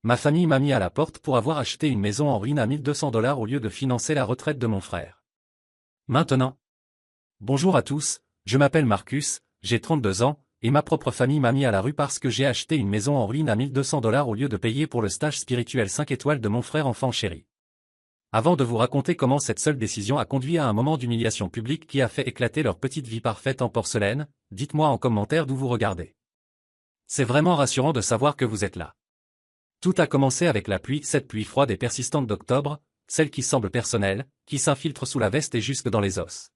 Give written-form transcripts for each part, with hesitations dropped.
Ma famille m'a mis à la porte pour avoir acheté une maison en ruine à 1200 $ au lieu de financer la retraite de mon frère. Maintenant. Bonjour à tous, je m'appelle Marcus, j'ai 32 ans, et ma propre famille m'a mis à la rue parce que j'ai acheté une maison en ruine à 1200 $ au lieu de payer pour le stage spirituel 5 étoiles de mon frère enfant chéri. Avant de vous raconter comment cette seule décision a conduit à un moment d'humiliation publique qui a fait éclater leur petite vie parfaite en porcelaine, dites-moi en commentaire d'où vous regardez. C'est vraiment rassurant de savoir que vous êtes là. Tout a commencé avec la pluie, cette pluie froide et persistante d'octobre, celle qui semble personnelle, qui s'infiltre sous la veste et jusque dans les os.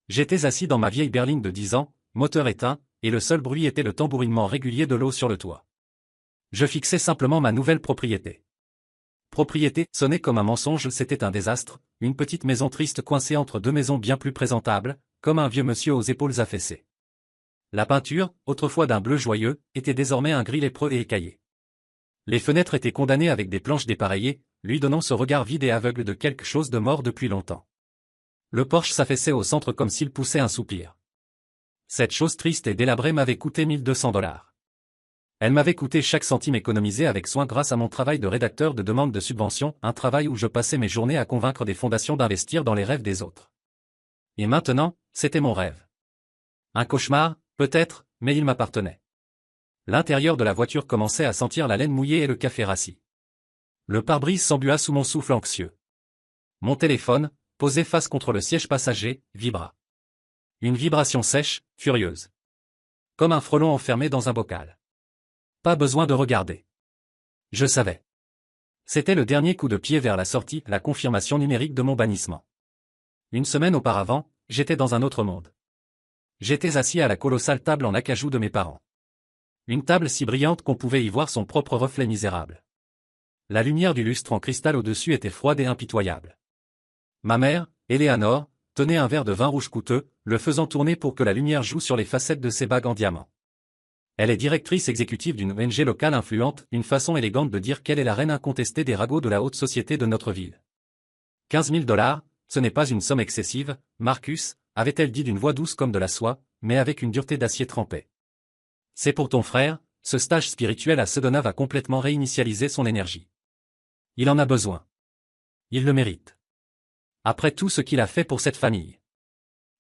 J'étais assis dans ma vieille berline de 10 ans, moteur éteint, et le seul bruit était le tambourinement régulier de l'eau sur le toit. Je fixais simplement ma nouvelle propriété. Propriété, sonnait comme un mensonge, c'était un désastre, une petite maison triste coincée entre deux maisons bien plus présentables, comme un vieux monsieur aux épaules affaissées. La peinture, autrefois d'un bleu joyeux, était désormais un gris lépreux et écaillé. Les fenêtres étaient condamnées avec des planches dépareillées, lui donnant ce regard vide et aveugle de quelque chose de mort depuis longtemps. Le porche s'affaissait au centre comme s'il poussait un soupir. Cette chose triste et délabrée m'avait coûté 1200 $. Elle m'avait coûté chaque centime économisé avec soin grâce à mon travail de rédacteur de demande de subvention, un travail où je passais mes journées à convaincre des fondations d'investir dans les rêves des autres. Et maintenant, c'était mon rêve. Un cauchemar, peut-être, mais il m'appartenait. L'intérieur de la voiture commençait à sentir la laine mouillée et le café rassis. Le pare-brise s'embua sous mon souffle anxieux. Mon téléphone, posé face contre le siège passager, vibra. Une vibration sèche, furieuse. Comme un frelon enfermé dans un bocal. Pas besoin de regarder. Je savais. C'était le dernier coup de pied vers la sortie, la confirmation numérique de mon bannissement. Une semaine auparavant, j'étais dans un autre monde. J'étais assis à la colossale table en acajou de mes parents. Une table si brillante qu'on pouvait y voir son propre reflet misérable. La lumière du lustre en cristal au-dessus était froide et impitoyable. Ma mère, Eleanor, tenait un verre de vin rouge coûteux, le faisant tourner pour que la lumière joue sur les facettes de ses bagues en diamant. Elle est directrice exécutive d'une ONG locale influente, une façon élégante de dire qu'elle est la reine incontestée des ragots de la haute société de notre ville. 15 000 $, ce n'est pas une somme excessive, Marcus, avait-elle dit d'une voix douce comme de la soie, mais avec une dureté d'acier trempé. C'est pour ton frère, ce stage spirituel à Sedona va complètement réinitialiser son énergie. Il en a besoin. Il le mérite. Après tout ce qu'il a fait pour cette famille.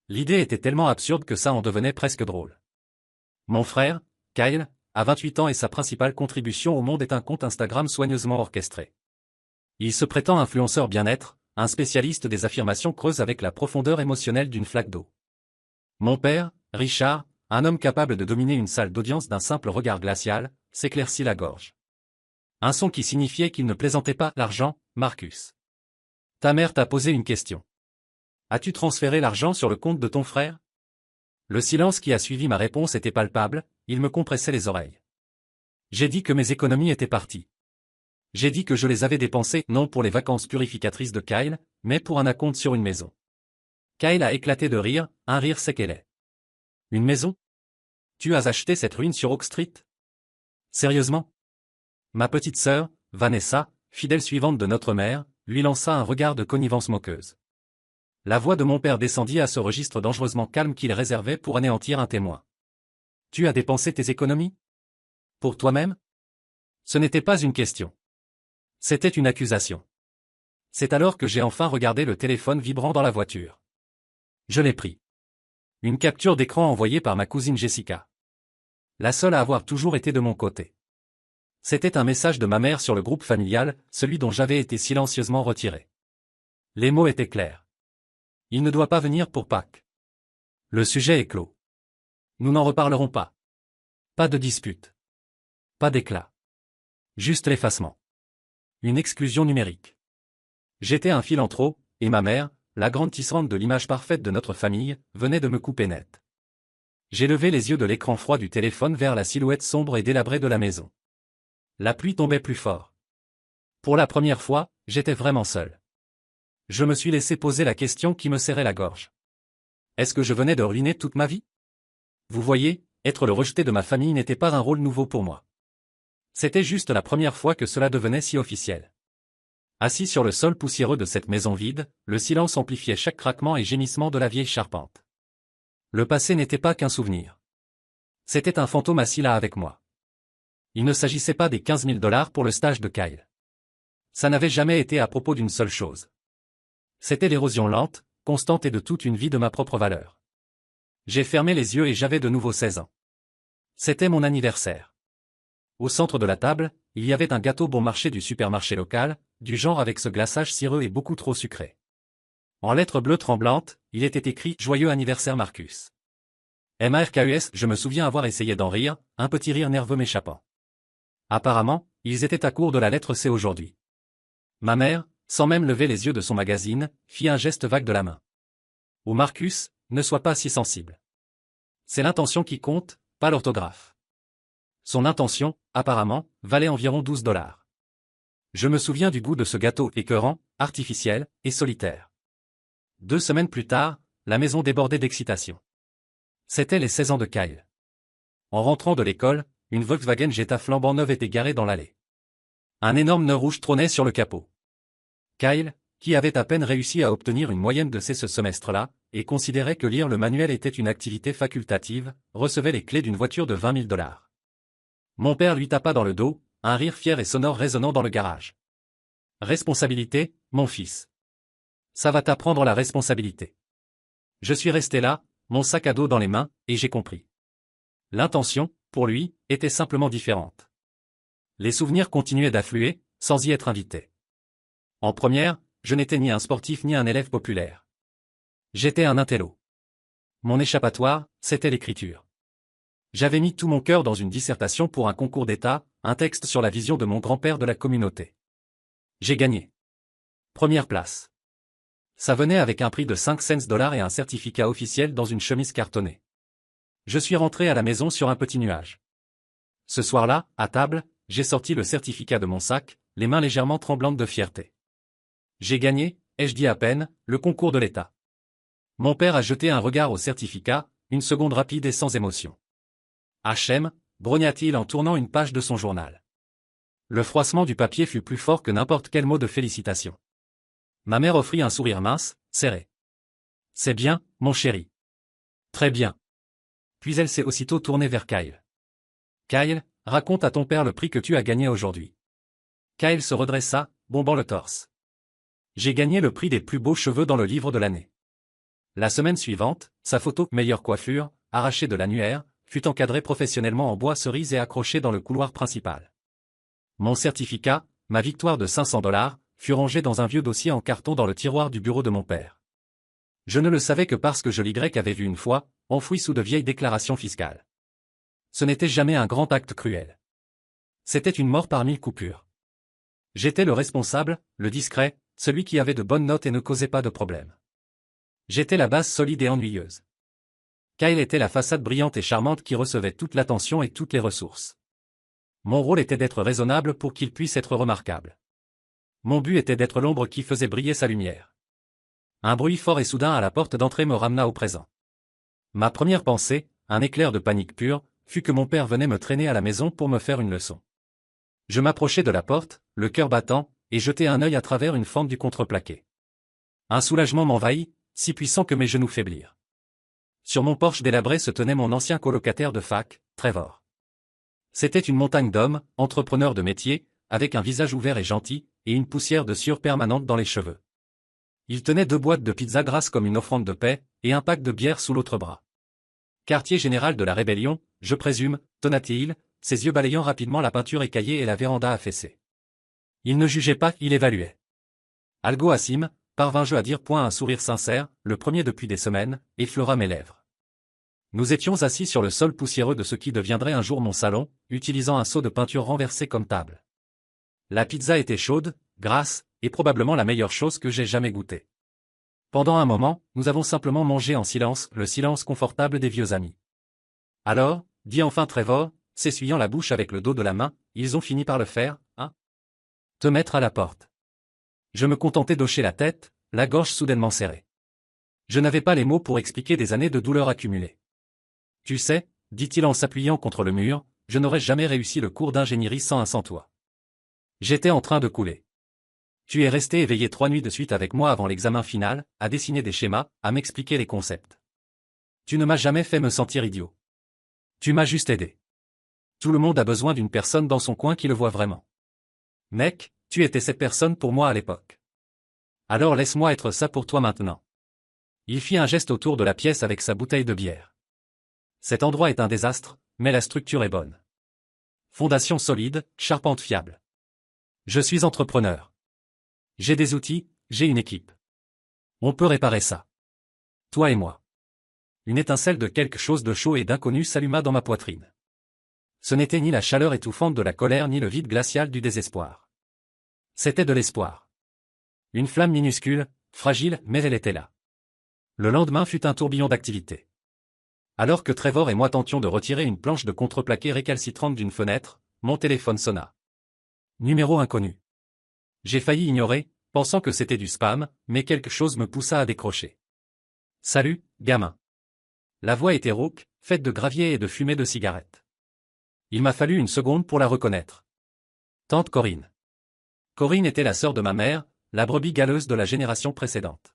L'idée était tellement absurde que ça en devenait presque drôle. Mon frère, Kyle, a 28 ans et sa principale contribution au monde est un compte Instagram soigneusement orchestré. Il se prétend influenceur bien-être, un spécialiste des affirmations creuses avec la profondeur émotionnelle d'une flaque d'eau. Mon père, Richard, un homme capable de dominer une salle d'audience d'un simple regard glacial, s'éclaircit la gorge. Un son qui signifiait qu'il ne plaisantait pas. L'argent, Marcus. Ta mère t'a posé une question. As-tu transféré l'argent sur le compte de ton frère? Le silence qui a suivi ma réponse était palpable, il me compressait les oreilles. J'ai dit que mes économies étaient parties. J'ai dit que je les avais dépensées non pour les vacances purificatrices de Kyle, mais pour un acompte sur une maison. Kyle a éclaté de rire, un rire sec et laid. Une maison? Tu as acheté cette ruine sur Oak Street? Sérieusement? Ma petite sœur, Vanessa, fidèle suivante de notre mère, lui lança un regard de connivence moqueuse. La voix de mon père descendit à ce registre dangereusement calme qu'il réservait pour anéantir un témoin. Tu as dépensé tes économies? Pour toi-même? Ce n'était pas une question. C'était une accusation. C'est alors que j'ai enfin regardé le téléphone vibrant dans la voiture. Je l'ai pris. Une capture d'écran envoyée par ma cousine Jessica. La seule à avoir toujours été de mon côté. C'était un message de ma mère sur le groupe familial, celui dont j'avais été silencieusement retiré. Les mots étaient clairs. Il ne doit pas venir pour Pâques. Le sujet est clos. Nous n'en reparlerons pas. Pas de dispute. Pas d'éclat. Juste l'effacement. Une exclusion numérique. J'étais un fil en trop, et ma mère, la grande tisserande de l'image parfaite de notre famille, venait de me couper net. J'ai levé les yeux de l'écran froid du téléphone vers la silhouette sombre et délabrée de la maison. La pluie tombait plus fort. Pour la première fois, j'étais vraiment seul. Je me suis laissé poser la question qui me serrait la gorge. Est-ce que je venais de ruiner toute ma vie? Vous voyez, être le rejeté de ma famille n'était pas un rôle nouveau pour moi. C'était juste la première fois que cela devenait si officiel. Assis sur le sol poussiéreux de cette maison vide, le silence amplifiait chaque craquement et gémissement de la vieille charpente. Le passé n'était pas qu'un souvenir. C'était un fantôme assis là avec moi. Il ne s'agissait pas des 15 000 $ pour le stage de Kyle. Ça n'avait jamais été à propos d'une seule chose. C'était l'érosion lente, constante et de toute une vie de ma propre valeur. J'ai fermé les yeux et j'avais de nouveau 16 ans. C'était mon anniversaire. Au centre de la table, il y avait un gâteau bon marché du supermarché local, du genre avec ce glaçage cireux et beaucoup trop sucré. En lettres bleues tremblantes, il était écrit « Joyeux anniversaire Marcus ». Marcus, je me souviens avoir essayé d'en rire, un petit rire nerveux m'échappant. Apparemment, ils étaient à court de la lettre C aujourd'hui. Ma mère, sans même lever les yeux de son magazine, fit un geste vague de la main. « Oh Marcus, ne sois pas si sensible. C'est l'intention qui compte, pas l'orthographe. » Son intention, apparemment, valait environ 12 $. Je me souviens du goût de ce gâteau écœurant, artificiel et solitaire. 2 semaines plus tard, la maison débordait d'excitation. C'étaient les 16 ans de Kyle. En rentrant de l'école, une Volkswagen Jetta flambant neuve était garée dans l'allée. Un énorme nœud rouge trônait sur le capot. Kyle, qui avait à peine réussi à obtenir une moyenne de C ce semestre-là, et considérait que lire le manuel était une activité facultative, recevait les clés d'une voiture de 20 000 $. Mon père lui tapa dans le dos, un rire fier et sonore résonnant dans le garage. « Responsabilité, mon fils. Ça va t'apprendre la responsabilité. » Je suis resté là, mon sac à dos dans les mains, et j'ai compris. L'intention, pour lui, était simplement différente. Les souvenirs continuaient d'affluer, sans y être invité. En première, je n'étais ni un sportif ni un élève populaire. J'étais un intello. Mon échappatoire, c'était l'écriture. J'avais mis tout mon cœur dans une dissertation pour un concours d'État, un texte sur la vision de mon grand-père de la communauté. J'ai gagné. Première place. Ça venait avec un prix de 5 cents $ et un certificat officiel dans une chemise cartonnée. Je suis rentré à la maison sur un petit nuage. Ce soir-là, à table, j'ai sorti le certificat de mon sac, les mains légèrement tremblantes de fierté. J'ai gagné, ai-je dit à peine, le concours de l'État. Mon père a jeté un regard au certificat, une seconde rapide et sans émotion. HM, brogna-t-il en tournant une page de son journal. Le froissement du papier fut plus fort que n'importe quel mot de félicitation. Ma mère offrit un sourire mince, serré. « C'est bien, mon chéri. »« Très bien. » Puis elle s'est aussitôt tournée vers Kyle. « Kyle, raconte à ton père le prix que tu as gagné aujourd'hui. » Kyle se redressa, bombant le torse. « J'ai gagné le prix des plus beaux cheveux dans le livre de l'année. » La semaine suivante, sa photo « Meilleure coiffure », arrachée de l'annuaire, fut encadrée professionnellement en bois cerise et accrochée dans le couloir principal. Mon certificat, ma victoire de 500 $, fut rangé dans un vieux dossier en carton dans le tiroir du bureau de mon père. Je ne le savais que parce que je l'Y avais vu une fois, enfoui sous de vieilles déclarations fiscales. Ce n'était jamais un grand acte cruel. C'était une mort par 1000 coupures. J'étais le responsable, le discret, celui qui avait de bonnes notes et ne causait pas de problème. J'étais la base solide et ennuyeuse. Kyle était la façade brillante et charmante qui recevait toute l'attention et toutes les ressources. Mon rôle était d'être raisonnable pour qu'il puisse être remarquable. Mon but était d'être l'ombre qui faisait briller sa lumière. Un bruit fort et soudain à la porte d'entrée me ramena au présent. Ma première pensée, un éclair de panique pure, fut que mon père venait me traîner à la maison pour me faire une leçon. Je m'approchai de la porte, le cœur battant, et jetai un œil à travers une fente du contreplaqué. Un soulagement m'envahit, si puissant que mes genoux faiblirent. Sur mon porche délabré se tenait mon ancien colocataire de fac, Trevor. C'était une montagne d'hommes, entrepreneurs de métier, avec un visage ouvert et gentil, et une poussière de sueur permanente dans les cheveux. Il tenait 2 boîtes de pizza grasses comme une offrande de paix, et un pack de bière sous l'autre bras. Quartier général de la rébellion, je présume, tonna-t-il, ses yeux balayant rapidement la peinture écaillée et la véranda affaissée. Il ne jugeait pas, il évaluait. Algo Assim, parvins-je à dire point un sourire sincère, le premier depuis des semaines, effleura mes lèvres. Nous étions assis sur le sol poussiéreux de ce qui deviendrait un jour mon salon, utilisant un seau de peinture renversé comme table. La pizza était chaude, grasse, et probablement la meilleure chose que j'ai jamais goûtée. Pendant un moment, nous avons simplement mangé en silence, le silence confortable des vieux amis. Alors, dit enfin Trevor, s'essuyant la bouche avec le dos de la main, ils ont fini par le faire, hein? Te mettre à la porte. Je me contentais d'hocher la tête, la gorge soudainement serrée. Je n'avais pas les mots pour expliquer des années de douleur accumulées. Tu sais, dit-il en s'appuyant contre le mur, je n'aurais jamais réussi le cours d'ingénierie sans un sans toi. J'étais en train de couler. Tu es resté éveillé 3 nuits de suite avec moi avant l'examen final, à dessiner des schémas, à m'expliquer les concepts. Tu ne m'as jamais fait me sentir idiot. Tu m'as juste aidé. Tout le monde a besoin d'une personne dans son coin qui le voit vraiment. Mec, tu étais cette personne pour moi à l'époque. Alors laisse-moi être ça pour toi maintenant. Il fit un geste autour de la pièce avec sa bouteille de bière. Cet endroit est un désastre, mais la structure est bonne. Fondation solide, charpente fiable. Je suis entrepreneur. J'ai des outils, j'ai une équipe. On peut réparer ça. Toi et moi. Une étincelle de quelque chose de chaud et d'inconnu s'alluma dans ma poitrine. Ce n'était ni la chaleur étouffante de la colère ni le vide glacial du désespoir. C'était de l'espoir. Une flamme minuscule, fragile, mais elle était là. Le lendemain fut un tourbillon d'activité. Alors que Trevor et moi tentions de retirer une planche de contreplaqué récalcitrante d'une fenêtre, mon téléphone sonna. Numéro inconnu. J'ai failli ignorer, pensant que c'était du spam, mais quelque chose me poussa à décrocher. Salut, gamin. La voix était rauque, faite de gravier et de fumée de cigarette. Il m'a fallu une seconde pour la reconnaître. Tante Corinne. Corinne était la sœur de ma mère, la brebis galeuse de la génération précédente.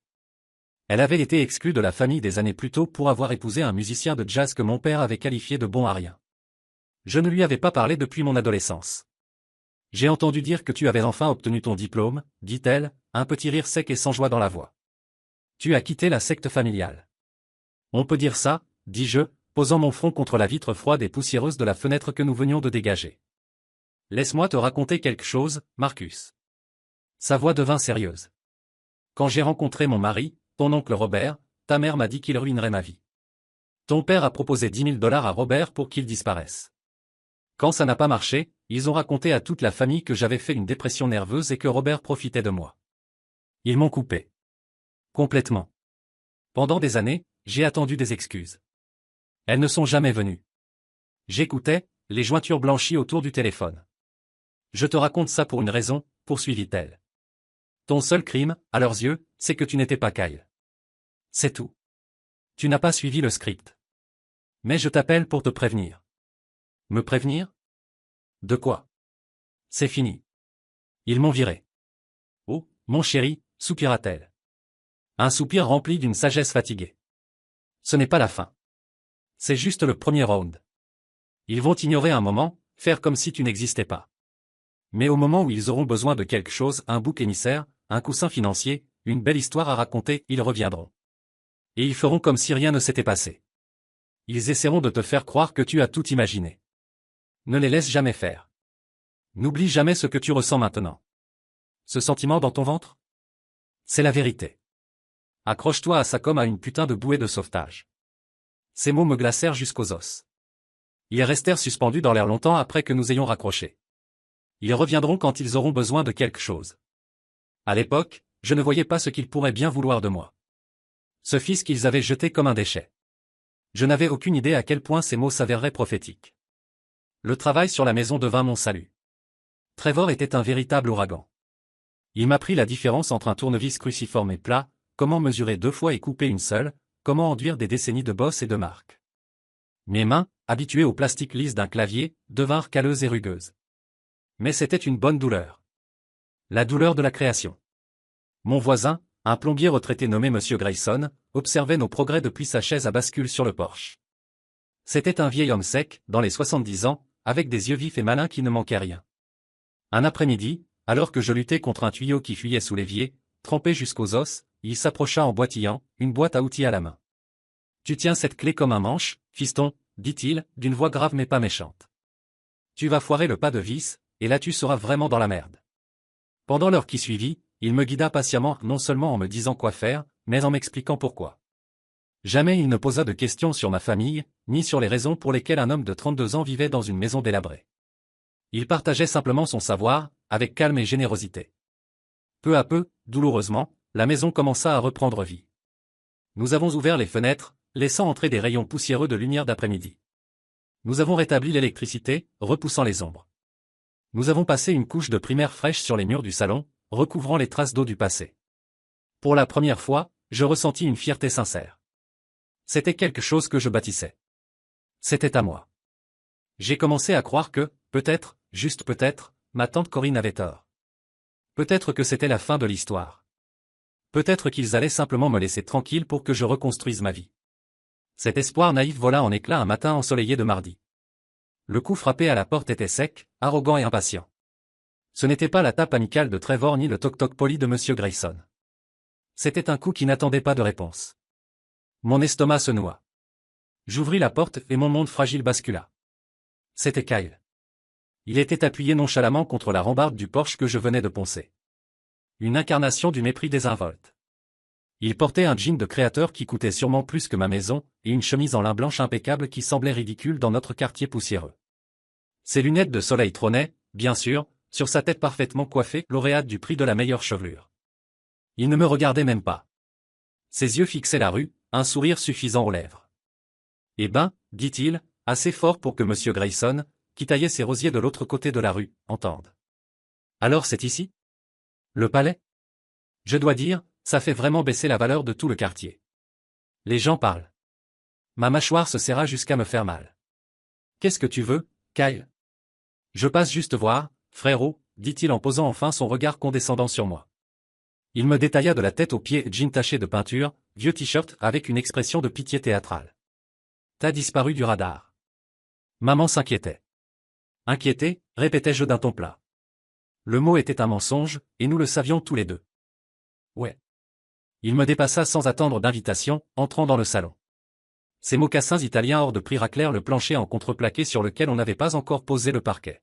Elle avait été exclue de la famille des années plus tôt pour avoir épousé un musicien de jazz que mon père avait qualifié de bon à rien. Je ne lui avais pas parlé depuis mon adolescence. J'ai entendu dire que tu avais enfin obtenu ton diplôme, dit-elle, un petit rire sec et sans joie dans la voix. Tu as quitté la secte familiale. On peut dire ça, dis-je, posant mon front contre la vitre froide et poussiéreuse de la fenêtre que nous venions de dégager. Laisse-moi te raconter quelque chose, Marcus. Sa voix devint sérieuse. Quand j'ai rencontré mon mari, ton oncle Robert, ta mère m'a dit qu'il ruinerait ma vie. Ton père a proposé 10 000 $ à Robert pour qu'il disparaisse. Quand ça n'a pas marché, ils ont raconté à toute la famille que j'avais fait une dépression nerveuse et que Robert profitait de moi. Ils m'ont coupé. Complètement. Pendant des années, j'ai attendu des excuses. Elles ne sont jamais venues. J'écoutais, les jointures blanchies autour du téléphone. Je te raconte ça pour une raison, poursuivit-elle. Ton seul crime, à leurs yeux, c'est que tu n'étais pas Kyle. C'est tout. Tu n'as pas suivi le script. Mais je t'appelle pour te prévenir. Me prévenir? De quoi? C'est fini. Ils m'ont viré. Oh, mon chéri, soupira-t-elle. Un soupir rempli d'une sagesse fatiguée. Ce n'est pas la fin. C'est juste le premier round. Ils vont t'ignorer un moment, faire comme si tu n'existais pas. Mais au moment où ils auront besoin de quelque chose, un bouc émissaire, un coussin financier, une belle histoire à raconter, ils reviendront. Et ils feront comme si rien ne s'était passé. Ils essaieront de te faire croire que tu as tout imaginé. Ne les laisse jamais faire. N'oublie jamais ce que tu ressens maintenant. Ce sentiment dans ton ventre? C'est la vérité. Accroche-toi à ça comme à une putain de bouée de sauvetage. Ces mots me glacèrent jusqu'aux os. Ils restèrent suspendus dans l'air longtemps après que nous ayons raccroché. Ils reviendront quand ils auront besoin de quelque chose. À l'époque, je ne voyais pas ce qu'ils pourraient bien vouloir de moi. Ce fils qu'ils avaient jeté comme un déchet. Je n'avais aucune idée à quel point ces mots s'avéreraient prophétiques. Le travail sur la maison devint mon salut. Trevor était un véritable ouragan. Il m'apprit la différence entre un tournevis cruciforme et plat, comment mesurer 2 fois et couper une seule, comment enduire des décennies de bosses et de marques. Mes mains, habituées au plastique lisse d'un clavier, devinrent calleuses et rugueuses. Mais c'était une bonne douleur. La douleur de la création. Mon voisin, un plombier retraité nommé Monsieur Grayson, observait nos progrès depuis sa chaise à bascule sur le porche. C'était un vieil homme sec, dans les 70 ans, avec des yeux vifs et malins qui ne manquaient rien. Un après-midi, alors que je luttais contre un tuyau qui fuyait sous l'évier, trempé jusqu'aux os, il s'approcha en boitillant, une boîte à outils à la main. « Tu tiens cette clé comme un manche, fiston, dit-il, d'une voix grave mais pas méchante. Tu vas foirer le pas de vis, et là tu seras vraiment dans la merde. » Pendant l'heure qui suivit, il me guida patiemment non seulement en me disant quoi faire, mais en m'expliquant pourquoi. Jamais il ne posa de questions sur ma famille, ni sur les raisons pour lesquelles un homme de 32 ans vivait dans une maison délabrée. Il partageait simplement son savoir, avec calme et générosité. Peu à peu, douloureusement, la maison commença à reprendre vie. Nous avons ouvert les fenêtres, laissant entrer des rayons poussiéreux de lumière d'après-midi. Nous avons rétabli l'électricité, repoussant les ombres. Nous avons passé une couche de primaire fraîche sur les murs du salon, recouvrant les traces d'eau du passé. Pour la première fois, je ressentis une fierté sincère. C'était quelque chose que je bâtissais. C'était à moi. J'ai commencé à croire que, peut-être, juste peut-être, ma tante Corinne avait tort. Peut-être que c'était la fin de l'histoire. Peut-être qu'ils allaient simplement me laisser tranquille pour que je reconstruise ma vie. Cet espoir naïf vola en éclats un matin ensoleillé de mardi. Le coup frappé à la porte était sec, arrogant et impatient. Ce n'était pas la tape amicale de Trevor ni le toc-toc poli de Monsieur Grayson. C'était un coup qui n'attendait pas de réponse. Mon estomac se noua. J'ouvris la porte et mon monde fragile bascula. C'était Kyle. Il était appuyé nonchalamment contre la rambarde du Porsche que je venais de poncer. Une incarnation du mépris désinvolte. Il portait un jean de créateur qui coûtait sûrement plus que ma maison, et une chemise en lin blanche impeccable qui semblait ridicule dans notre quartier poussiéreux. Ses lunettes de soleil trônaient, bien sûr, sur sa tête parfaitement coiffée, lauréate du prix de la meilleure chevelure. Il ne me regardait même pas. Ses yeux fixaient la rue, un sourire suffisant aux lèvres. Eh ben, dit-il, assez fort pour que Monsieur Grayson, qui taillait ses rosiers de l'autre côté de la rue, entende. Alors c'est ici? Le palais? Je dois dire, ça fait vraiment baisser la valeur de tout le quartier. Les gens parlent. Ma mâchoire se serra jusqu'à me faire mal. Qu'est-ce que tu veux, Kyle? Je passe juste voir, frérot, dit-il en posant enfin son regard condescendant sur moi. Il me détailla de la tête aux pieds, jean taché de peinture, vieux t-shirt avec une expression de pitié théâtrale. T'as disparu du radar. Maman s'inquiétait. Inquiété, répétais-je d'un ton plat. Le mot était un mensonge, et nous le savions tous les deux. Ouais. Il me dépassa sans attendre d'invitation, entrant dans le salon. Ses mocassins italiens hors de prix raclèrent le plancher en contreplaqué sur lequel on n'avait pas encore posé le parquet.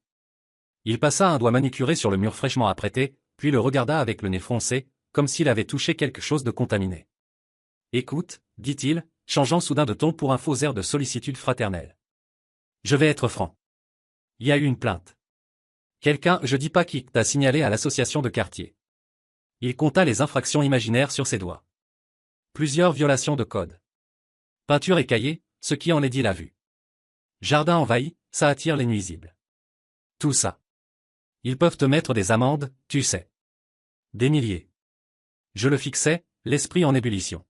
Il passa un doigt manicuré sur le mur fraîchement apprêté, puis le regarda avec le nez froncé, comme s'il avait touché quelque chose de contaminé. Écoute, dit-il, changeant soudain de ton pour un faux air de sollicitude fraternelle. Je vais être franc. Il y a eu une plainte. Quelqu'un, je dis pas qui, t'a signalé à l'association de quartier. Il compta les infractions imaginaires sur ses doigts. Plusieurs violations de code. Peinture écaillée, ce qui en est dit l'a vue. Jardin envahi, ça attire les nuisibles. Tout ça. Ils peuvent te mettre des amendes, tu sais. Des milliers. Je le fixais, l'esprit en ébullition.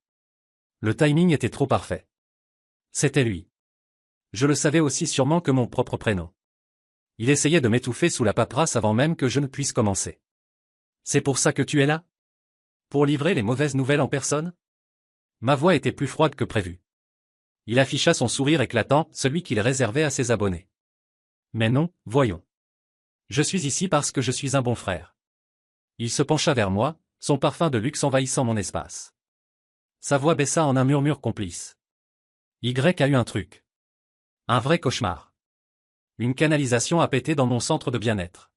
Le timing était trop parfait. C'était lui. Je le savais aussi sûrement que mon propre prénom. Il essayait de m'étouffer sous la paperasse avant même que je ne puisse commencer. C'est pour ça que tu es là? Pour livrer les mauvaises nouvelles en personne? Ma voix était plus froide que prévu. Il afficha son sourire éclatant, celui qu'il réservait à ses abonnés. Mais non, voyons. Je suis ici parce que je suis un bon frère. Il se pencha vers moi, son parfum de luxe envahissant mon espace. Sa voix baissa en un murmure complice. Y a eu un truc. Un vrai cauchemar. Une canalisation a pété dans mon centre de bien-être.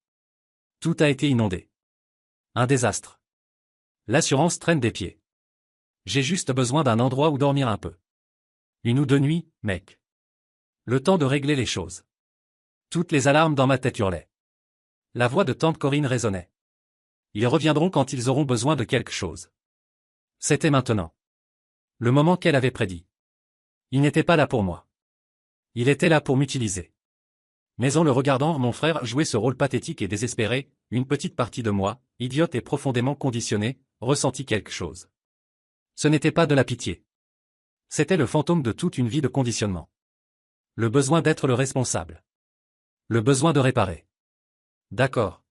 Tout a été inondé. Un désastre. L'assurance traîne des pieds. J'ai juste besoin d'un endroit où dormir un peu. 1 ou 2 nuits, mec. Le temps de régler les choses. Toutes les alarmes dans ma tête hurlaient. La voix de tante Corinne résonnait. Ils reviendront quand ils auront besoin de quelque chose. C'était maintenant. Le moment qu'elle avait prédit. Il n'était pas là pour moi. Il était là pour m'utiliser. Mais en le regardant, mon frère jouait ce rôle pathétique et désespéré, une petite partie de moi, idiote et profondément conditionnée, ressentit quelque chose. Ce n'était pas de la pitié. C'était le fantôme de toute une vie de conditionnement. Le besoin d'être le responsable. Le besoin de réparer. D'accord.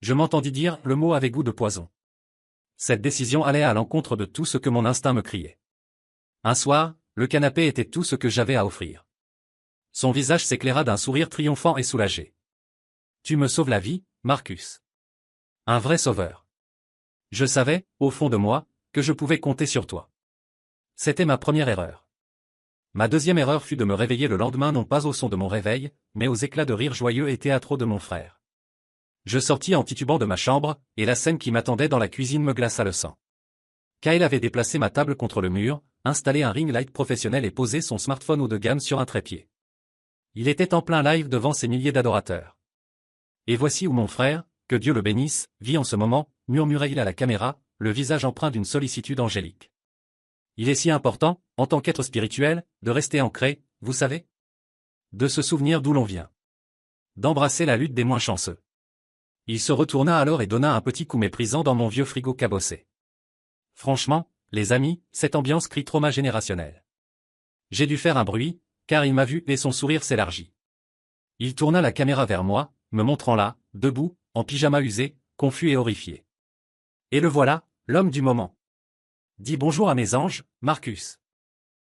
Je m'entendis dire le mot avec goût de poison. Cette décision allait à l'encontre de tout ce que mon instinct me criait. Un soir, le canapé était tout ce que j'avais à offrir. Son visage s'éclaira d'un sourire triomphant et soulagé. Tu me sauves la vie, Marcus. Un vrai sauveur. Je savais, au fond de moi, que je pouvais compter sur toi. C'était ma première erreur. Ma deuxième erreur fut de me réveiller le lendemain non pas au son de mon réveil, mais aux éclats de rire joyeux et théâtraux de mon frère. Je sortis en titubant de ma chambre, et la scène qui m'attendait dans la cuisine me glaça le sang. Kyle avait déplacé ma table contre le mur, installé un ring light professionnel et posé son smartphone haut de gamme sur un trépied. Il était en plein live devant ses milliers d'adorateurs. Et voici où mon frère, que Dieu le bénisse, vit en ce moment, murmurait-il à la caméra, le visage empreint d'une sollicitude angélique. Il est si important, en tant qu'être spirituel, de rester ancré, vous savez? De se souvenir d'où l'on vient. D'embrasser la lutte des moins chanceux. Il se retourna alors et donna un petit coup méprisant dans mon vieux frigo cabossé. Franchement, les amis, cette ambiance crie trauma générationnel. J'ai dû faire un bruit, car il m'a vu et son sourire s'élargit. Il tourna la caméra vers moi, me montrant là, debout, en pyjama usé, confus et horrifié. Et le voilà, l'homme du moment. Dis bonjour à mes anges, Marcus.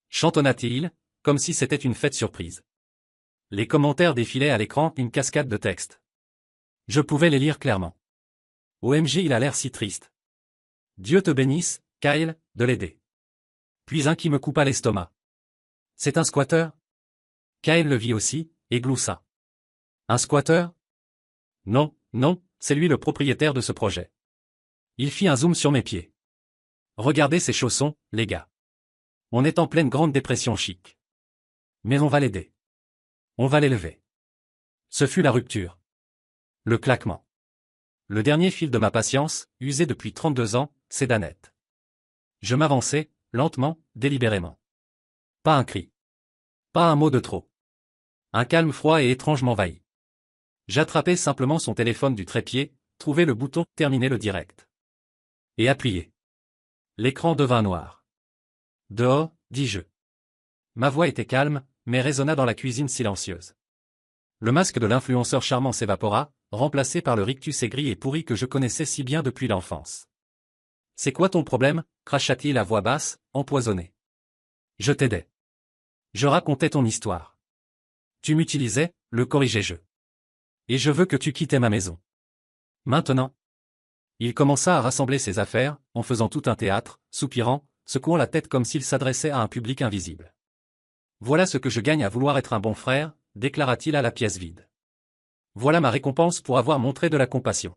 Chantonna-t-il, comme si c'était une fête surprise. Les commentaires défilaient à l'écran, une cascade de textes. Je pouvais les lire clairement. OMG, il a l'air si triste. Dieu te bénisse, Kyle, de l'aider. Puis un qui me coupa l'estomac. C'est un squatteur? Kyle le vit aussi, et gloussa. Un squatteur? Non, non, c'est lui le propriétaire de ce projet. Il fit un zoom sur mes pieds. Regardez ces chaussons, les gars. On est en pleine grande dépression chic. Mais on va l'aider. On va l'élever. Ce fut la rupture. Le claquement. Le dernier fil de ma patience, usé depuis 32 ans, c'est Danette. Je m'avançais, lentement, délibérément. Pas un cri. Pas un mot de trop. Un calme froid et étrange m'envahit. J'attrapais simplement son téléphone du trépied, trouvais le bouton « Terminer le direct ». Et appuyais. L'écran devint noir. Dehors, dis-je. Ma voix était calme, mais résonna dans la cuisine silencieuse. Le masque de l'influenceur charmant s'évapora, remplacé par le rictus aigri et pourri que je connaissais si bien depuis l'enfance. « C'est quoi ton problème » cracha-t-il à voix basse, empoisonnée. Je t'aidais. Je racontais ton histoire. Tu m'utilisais, le corrigeai-je. Et je veux que tu quittes ma maison. Maintenant. Il commença à rassembler ses affaires, en faisant tout un théâtre, soupirant, secouant la tête comme s'il s'adressait à un public invisible. Voilà ce que je gagne à vouloir être un bon frère, déclara-t-il à la pièce vide. Voilà ma récompense pour avoir montré de la compassion.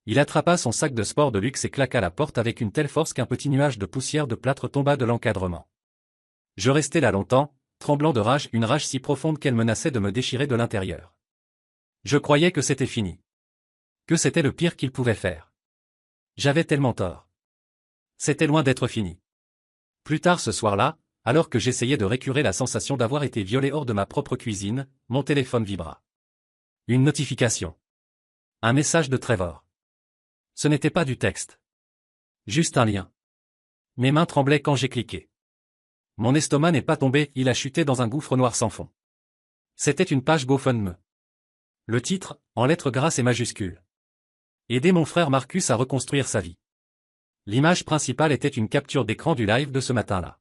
Il attrapa son sac de sport de luxe et claqua la porte avec une telle force qu'un petit nuage de poussière de plâtre tomba de l'encadrement. Je restai là longtemps, tremblant de rage, une rage si profonde qu'elle menaçait de me déchirer de l'intérieur. Je croyais que c'était fini. Que c'était le pire qu'il pouvait faire. J'avais tellement tort. C'était loin d'être fini. Plus tard ce soir-là, alors que j'essayais de récurer la sensation d'avoir été violé hors de ma propre cuisine, mon téléphone vibra. Une notification. Un message de Trevor. Ce n'était pas du texte. Juste un lien. Mes mains tremblaient quand j'ai cliqué. Mon estomac n'est pas tombé, il a chuté dans un gouffre noir sans fond. C'était une page GoFundMe. Le titre, en lettres grasses et majuscules. Aider mon frère Marcus à reconstruire sa vie. L'image principale était une capture d'écran du live de ce matin-là.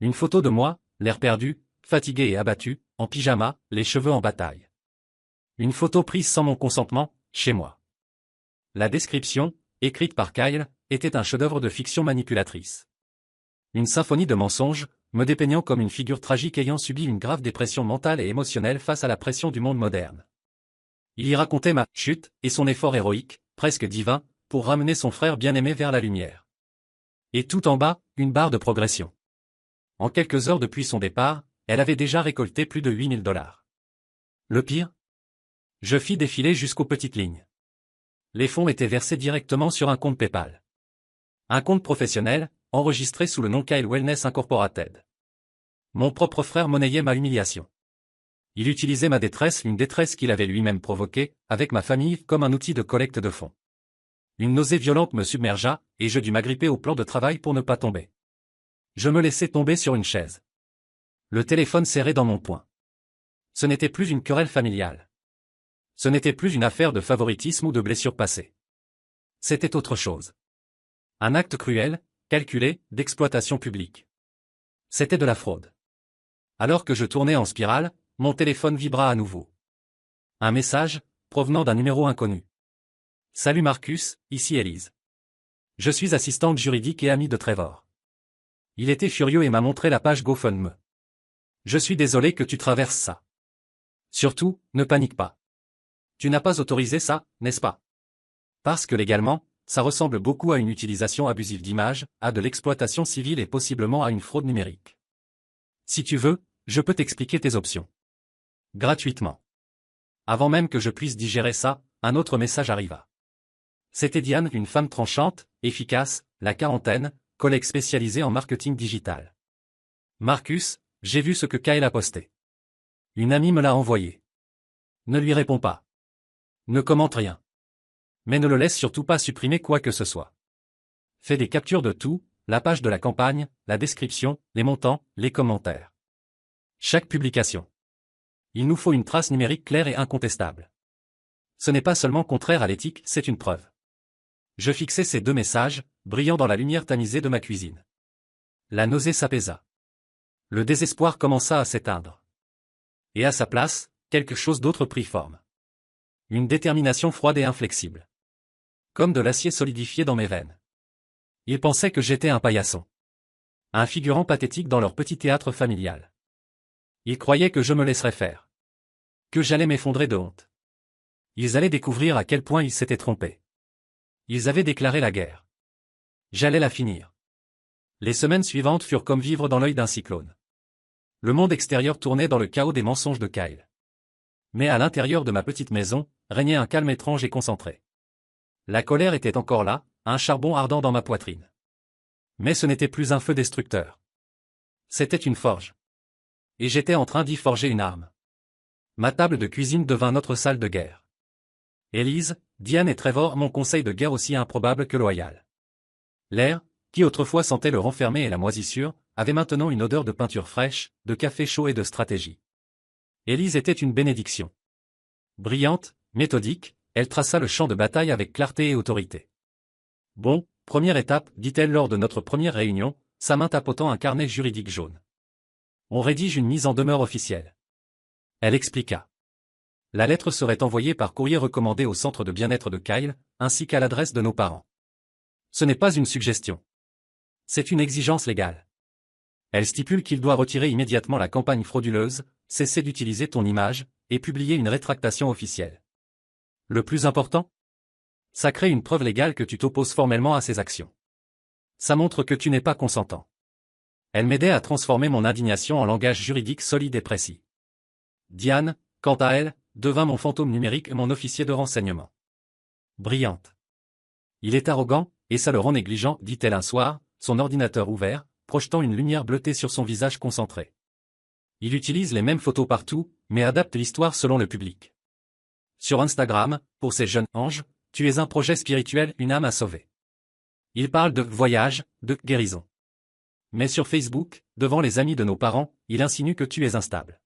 Une photo de moi, l'air perdu, fatigué et abattu, en pyjama, les cheveux en bataille. Une photo prise sans mon consentement, chez moi. La description, écrite par Kyle, était un chef-d'œuvre de fiction manipulatrice. Une symphonie de mensonges, me dépeignant comme une figure tragique ayant subi une grave dépression mentale et émotionnelle face à la pression du monde moderne. Il y racontait ma chute et son effort héroïque, presque divin, pour ramener son frère bien-aimé vers la lumière. Et tout en bas, une barre de progression. En quelques heures depuis son départ, elle avait déjà récolté plus de 8 000 $. Le pire? Je fis défiler jusqu'aux petites lignes. Les fonds étaient versés directement sur un compte PayPal. Un compte professionnel, enregistré sous le nom Kyle Wellness Incorporated. Mon propre frère monnayait ma humiliation. Il utilisait ma détresse, une détresse qu'il avait lui-même provoquée, avec ma famille, comme un outil de collecte de fonds. Une nausée violente me submergea, et je dus m'agripper au plan de travail pour ne pas tomber. Je me laissai tomber sur une chaise. Le téléphone serré dans mon poing. Ce n'était plus une querelle familiale. Ce n'était plus une affaire de favoritisme ou de blessure passée. C'était autre chose. Un acte cruel, calculé, d'exploitation publique. C'était de la fraude. Alors que je tournais en spirale, mon téléphone vibra à nouveau. Un message, provenant d'un numéro inconnu. Salut Marcus, ici Elise. Je suis assistante juridique et amie de Trevor. Il était furieux et m'a montré la page GoFundMe. Je suis désolé que tu traverses ça. Surtout, ne panique pas. Tu n'as pas autorisé ça, n'est-ce pas? Parce que légalement, ça ressemble beaucoup à une utilisation abusive d'images, à de l'exploitation civile et possiblement à une fraude numérique. Si tu veux, je peux t'expliquer tes options. Gratuitement. Avant même que je puisse digérer ça, un autre message arriva. C'était Diane, une femme tranchante, efficace, la quarantaine, collègue spécialisée en marketing digital. Marcus, j'ai vu ce que Kyle a posté. Une amie me l'a envoyé. Ne lui réponds pas. Ne commente rien. Mais ne le laisse surtout pas supprimer quoi que ce soit. Fais des captures de tout, la page de la campagne, la description, les montants, les commentaires. Chaque publication. Il nous faut une trace numérique claire et incontestable. Ce n'est pas seulement contraire à l'éthique, c'est une preuve. Je fixai ces 2 messages, brillant dans la lumière tamisée de ma cuisine. La nausée s'apaisa. Le désespoir commença à s'éteindre. Et à sa place, quelque chose d'autre prit forme. Une détermination froide et inflexible. Comme de l'acier solidifié dans mes veines. Ils pensaient que j'étais un paillasson. Un figurant pathétique dans leur petit théâtre familial. Ils croyaient que je me laisserais faire. Que j'allais m'effondrer de honte. Ils allaient découvrir à quel point ils s'étaient trompés. Ils avaient déclaré la guerre. J'allais la finir. Les semaines suivantes furent comme vivre dans l'œil d'un cyclone. Le monde extérieur tournait dans le chaos des mensonges de Kyle. Mais à l'intérieur de ma petite maison, régnait un calme étrange et concentré. La colère était encore là, un charbon ardent dans ma poitrine. Mais ce n'était plus un feu destructeur. C'était une forge. Et j'étais en train d'y forger une arme. Ma table de cuisine devint notre salle de guerre. Élise, Diane et Trevor m'ont conseil de guerre aussi improbable que loyal. L'air, qui autrefois sentait le renfermé et la moisissure, avait maintenant une odeur de peinture fraîche, de café chaud et de stratégie. Élise était une bénédiction. Brillante, méthodique, elle traça le champ de bataille avec clarté et autorité. Bon, première étape, dit-elle lors de notre première réunion, sa main tapotant un carnet juridique jaune. On rédige une mise en demeure officielle. Elle expliqua. La lettre serait envoyée par courrier recommandé au centre de bien-être de Kyle, ainsi qu'à l'adresse de nos parents. Ce n'est pas une suggestion. C'est une exigence légale. Elle stipule qu'il doit retirer immédiatement la campagne frauduleuse, cesser d'utiliser ton image, et publier une rétractation officielle. Le plus important? Ça crée une preuve légale que tu t'opposes formellement à ces actions. Ça montre que tu n'es pas consentant. Elle m'aidait à transformer mon indignation en langage juridique solide et précis. Diane, quant à elle, devint mon fantôme numérique et mon officier de renseignement. Brillante. Il est arrogant, et ça le rend négligent, dit-elle un soir, son ordinateur ouvert, projetant une lumière bleutée sur son visage concentré. Il utilise les mêmes photos partout, mais adapte l'histoire selon le public. Sur Instagram, pour ces jeunes anges, tu es un projet spirituel, une âme à sauver. Il parle de voyage, de guérison. Mais sur Facebook, devant les amis de nos parents, il insinue que tu es instable.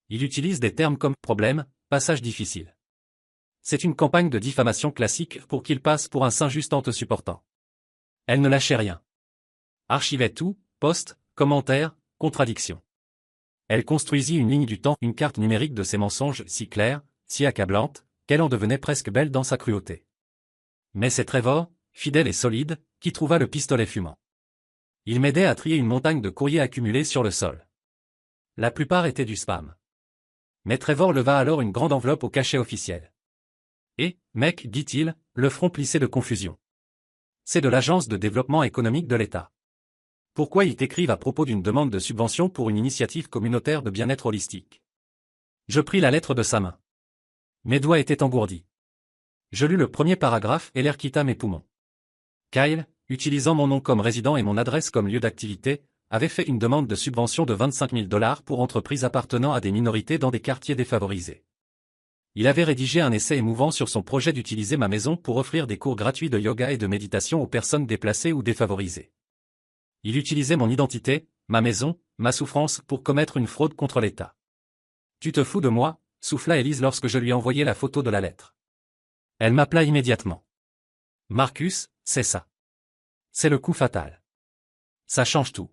Il utilise des termes comme problème, passage difficile. C'est une campagne de diffamation classique pour qu'il passe pour un saint juste en te supportant. Elle ne lâchait rien. Archivait tout, posts, commentaires, contradictions. Elle construisit une ligne du temps, une carte numérique de ses mensonges si claire, si accablante, qu'elle en devenait presque belle dans sa cruauté. Mais c'est Trevor, fidèle et solide, qui trouva le pistolet fumant. Il m'aidait à trier une montagne de courriers accumulés sur le sol. La plupart étaient du spam. Mais Trevor leva alors une grande enveloppe au cachet officiel. Et, mec, dit-il, le front plissé de confusion. C'est de l'Agence de développement économique de l'État. Pourquoi ils t'écrivent à propos d'une demande de subvention pour une initiative communautaire de bien-être holistique? Je pris la lettre de sa main. Mes doigts étaient engourdis. Je lus le premier paragraphe et l'air quitta mes poumons. Kyle, utilisant mon nom comme résident et mon adresse comme lieu d'activité, avait fait une demande de subvention de 25 000 $ pour entreprises appartenant à des minorités dans des quartiers défavorisés. Il avait rédigé un essai émouvant sur son projet d'utiliser ma maison pour offrir des cours gratuits de yoga et de méditation aux personnes déplacées ou défavorisées. Il utilisait mon identité, ma maison, ma souffrance pour commettre une fraude contre l'État. Tu te fous de moi, souffla Élise lorsque je lui envoyai la photo de la lettre. Elle m'appela immédiatement. Marcus, c'est ça. C'est le coup fatal. Ça change tout.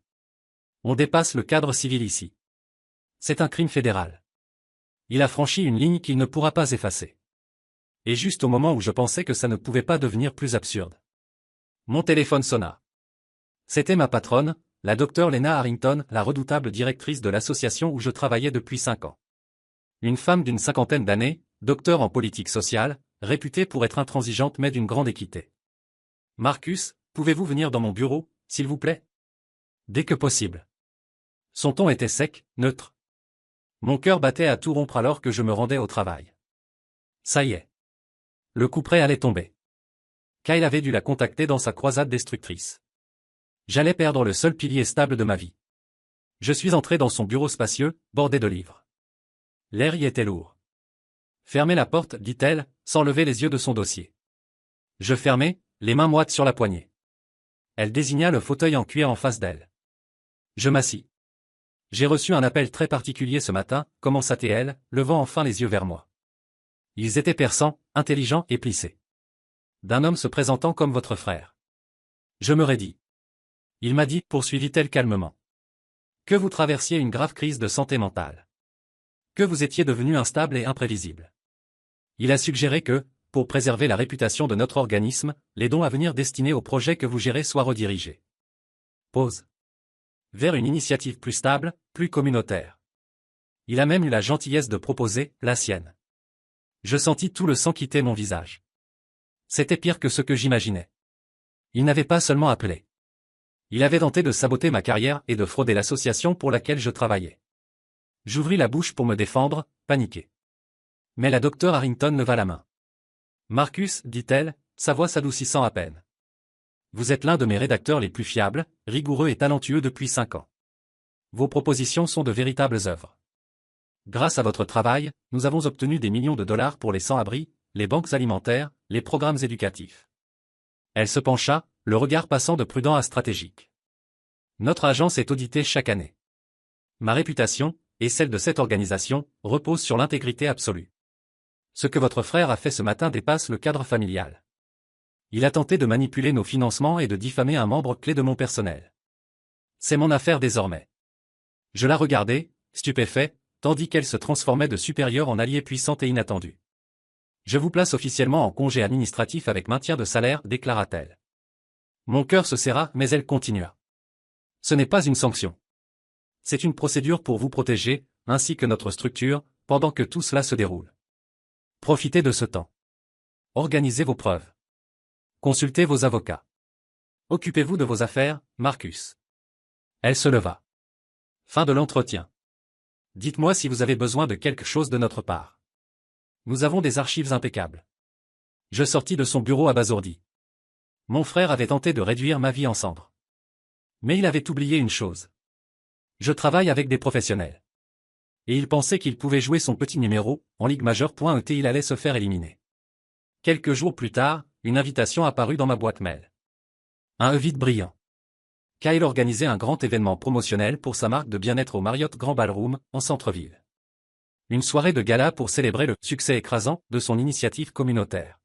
On dépasse le cadre civil ici. C'est un crime fédéral. Il a franchi une ligne qu'il ne pourra pas effacer. Et juste au moment où je pensais que ça ne pouvait pas devenir plus absurde. Mon téléphone sonna. C'était ma patronne, la docteure Lena Harrington, la redoutable directrice de l'association où je travaillais depuis 5 ans. Une femme d'une 50aine d'années, docteur en politique sociale, réputée pour être intransigeante mais d'une grande équité. Marcus, pouvez-vous venir dans mon bureau, s'il vous plaît? Dès que possible. Son ton était sec, neutre. Mon cœur battait à tout rompre alors que je me rendais au travail. Ça y est. Le couperet allait tomber. Kyle avait dû la contacter dans sa croisade destructrice. J'allais perdre le seul pilier stable de ma vie. Je suis entré dans son bureau spacieux, bordé de livres. L'air y était lourd. Fermez la porte, dit-elle, sans lever les yeux de son dossier. Je fermai, les mains moites sur la poignée. Elle désigna le fauteuil en cuir en face d'elle. Je m'assis. J'ai reçu un appel très particulier ce matin, commença-t-elle, levant enfin les yeux vers moi. Ils étaient perçants, intelligents et plissés. D'un homme se présentant comme votre frère. Je me raidis. Il m'a dit, poursuivit-elle calmement, que vous traversiez une grave crise de santé mentale. Que vous étiez devenu instable et imprévisible. Il a suggéré que, pour préserver la réputation de notre organisme, les dons à venir destinés au projet que vous gérez soient redirigés. Pause. Vers une initiative plus stable, plus communautaire. Il a même eu la gentillesse de proposer la sienne. Je sentis tout le sang quitter mon visage. C'était pire que ce que j'imaginais. Il n'avait pas seulement appelé. Il avait tenté de saboter ma carrière et de frauder l'association pour laquelle je travaillais. J'ouvris la bouche pour me défendre, paniqué. Mais la docteure Harrington leva la main. Marcus, dit-elle, sa voix s'adoucissant à peine. Vous êtes l'un de mes rédacteurs les plus fiables, rigoureux et talentueux depuis 5 ans. Vos propositions sont de véritables œuvres. Grâce à votre travail, nous avons obtenu des millions de dollars pour les sans-abri, les banques alimentaires, les programmes éducatifs. Elle se pencha, le regard passant de prudent à stratégique. Notre agence est auditée chaque année. Ma réputation, et celle de cette organisation, repose sur l'intégrité absolue. Ce que votre frère a fait ce matin dépasse le cadre familial. Il a tenté de manipuler nos financements et de diffamer un membre clé de mon personnel. C'est mon affaire désormais. Je la regardais, stupéfait, tandis qu'elle se transformait de supérieure en alliée puissante et inattendue. Je vous place officiellement en congé administratif avec maintien de salaire, déclara-t-elle. Mon cœur se serra, mais elle continua. Ce n'est pas une sanction. C'est une procédure pour vous protéger, ainsi que notre structure, pendant que tout cela se déroule. Profitez de ce temps. Organisez vos preuves. Consultez vos avocats. Occupez-vous de vos affaires, Marcus. Elle se leva. Fin de l'entretien. Dites-moi si vous avez besoin de quelque chose de notre part. Nous avons des archives impeccables. Je sortis de son bureau abasourdi. Mon frère avait tenté de réduire ma vie en cendres. Mais il avait oublié une chose. Je travaille avec des professionnels. Et il pensait qu'il pouvait jouer son petit numéro, en Ligue majeure. Il allait se faire éliminer. Quelques jours plus tard, une invitation apparut dans ma boîte mail. Un vide brillant. Kyle organisait un grand événement promotionnel pour sa marque de bien-être au Marriott Grand Ballroom, en centre-ville. Une soirée de gala pour célébrer le succès écrasant de son initiative communautaire.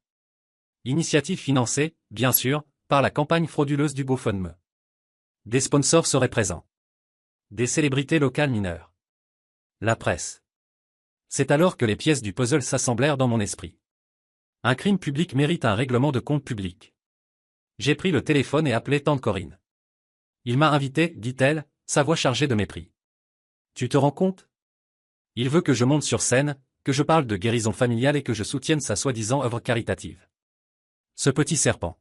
Initiative financée, bien sûr, par la campagne frauduleuse du GoFundMe. Des sponsors seraient présents. Des célébrités locales mineures. La presse. C'est alors que les pièces du puzzle s'assemblèrent dans mon esprit. Un crime public mérite un règlement de compte public. J'ai pris le téléphone et appelé tante Corinne. Il m'a invité, dit-elle, sa voix chargée de mépris. Tu te rends compte? Il veut que je monte sur scène, que je parle de guérison familiale et que je soutienne sa soi-disant œuvre caritative. Ce petit serpent.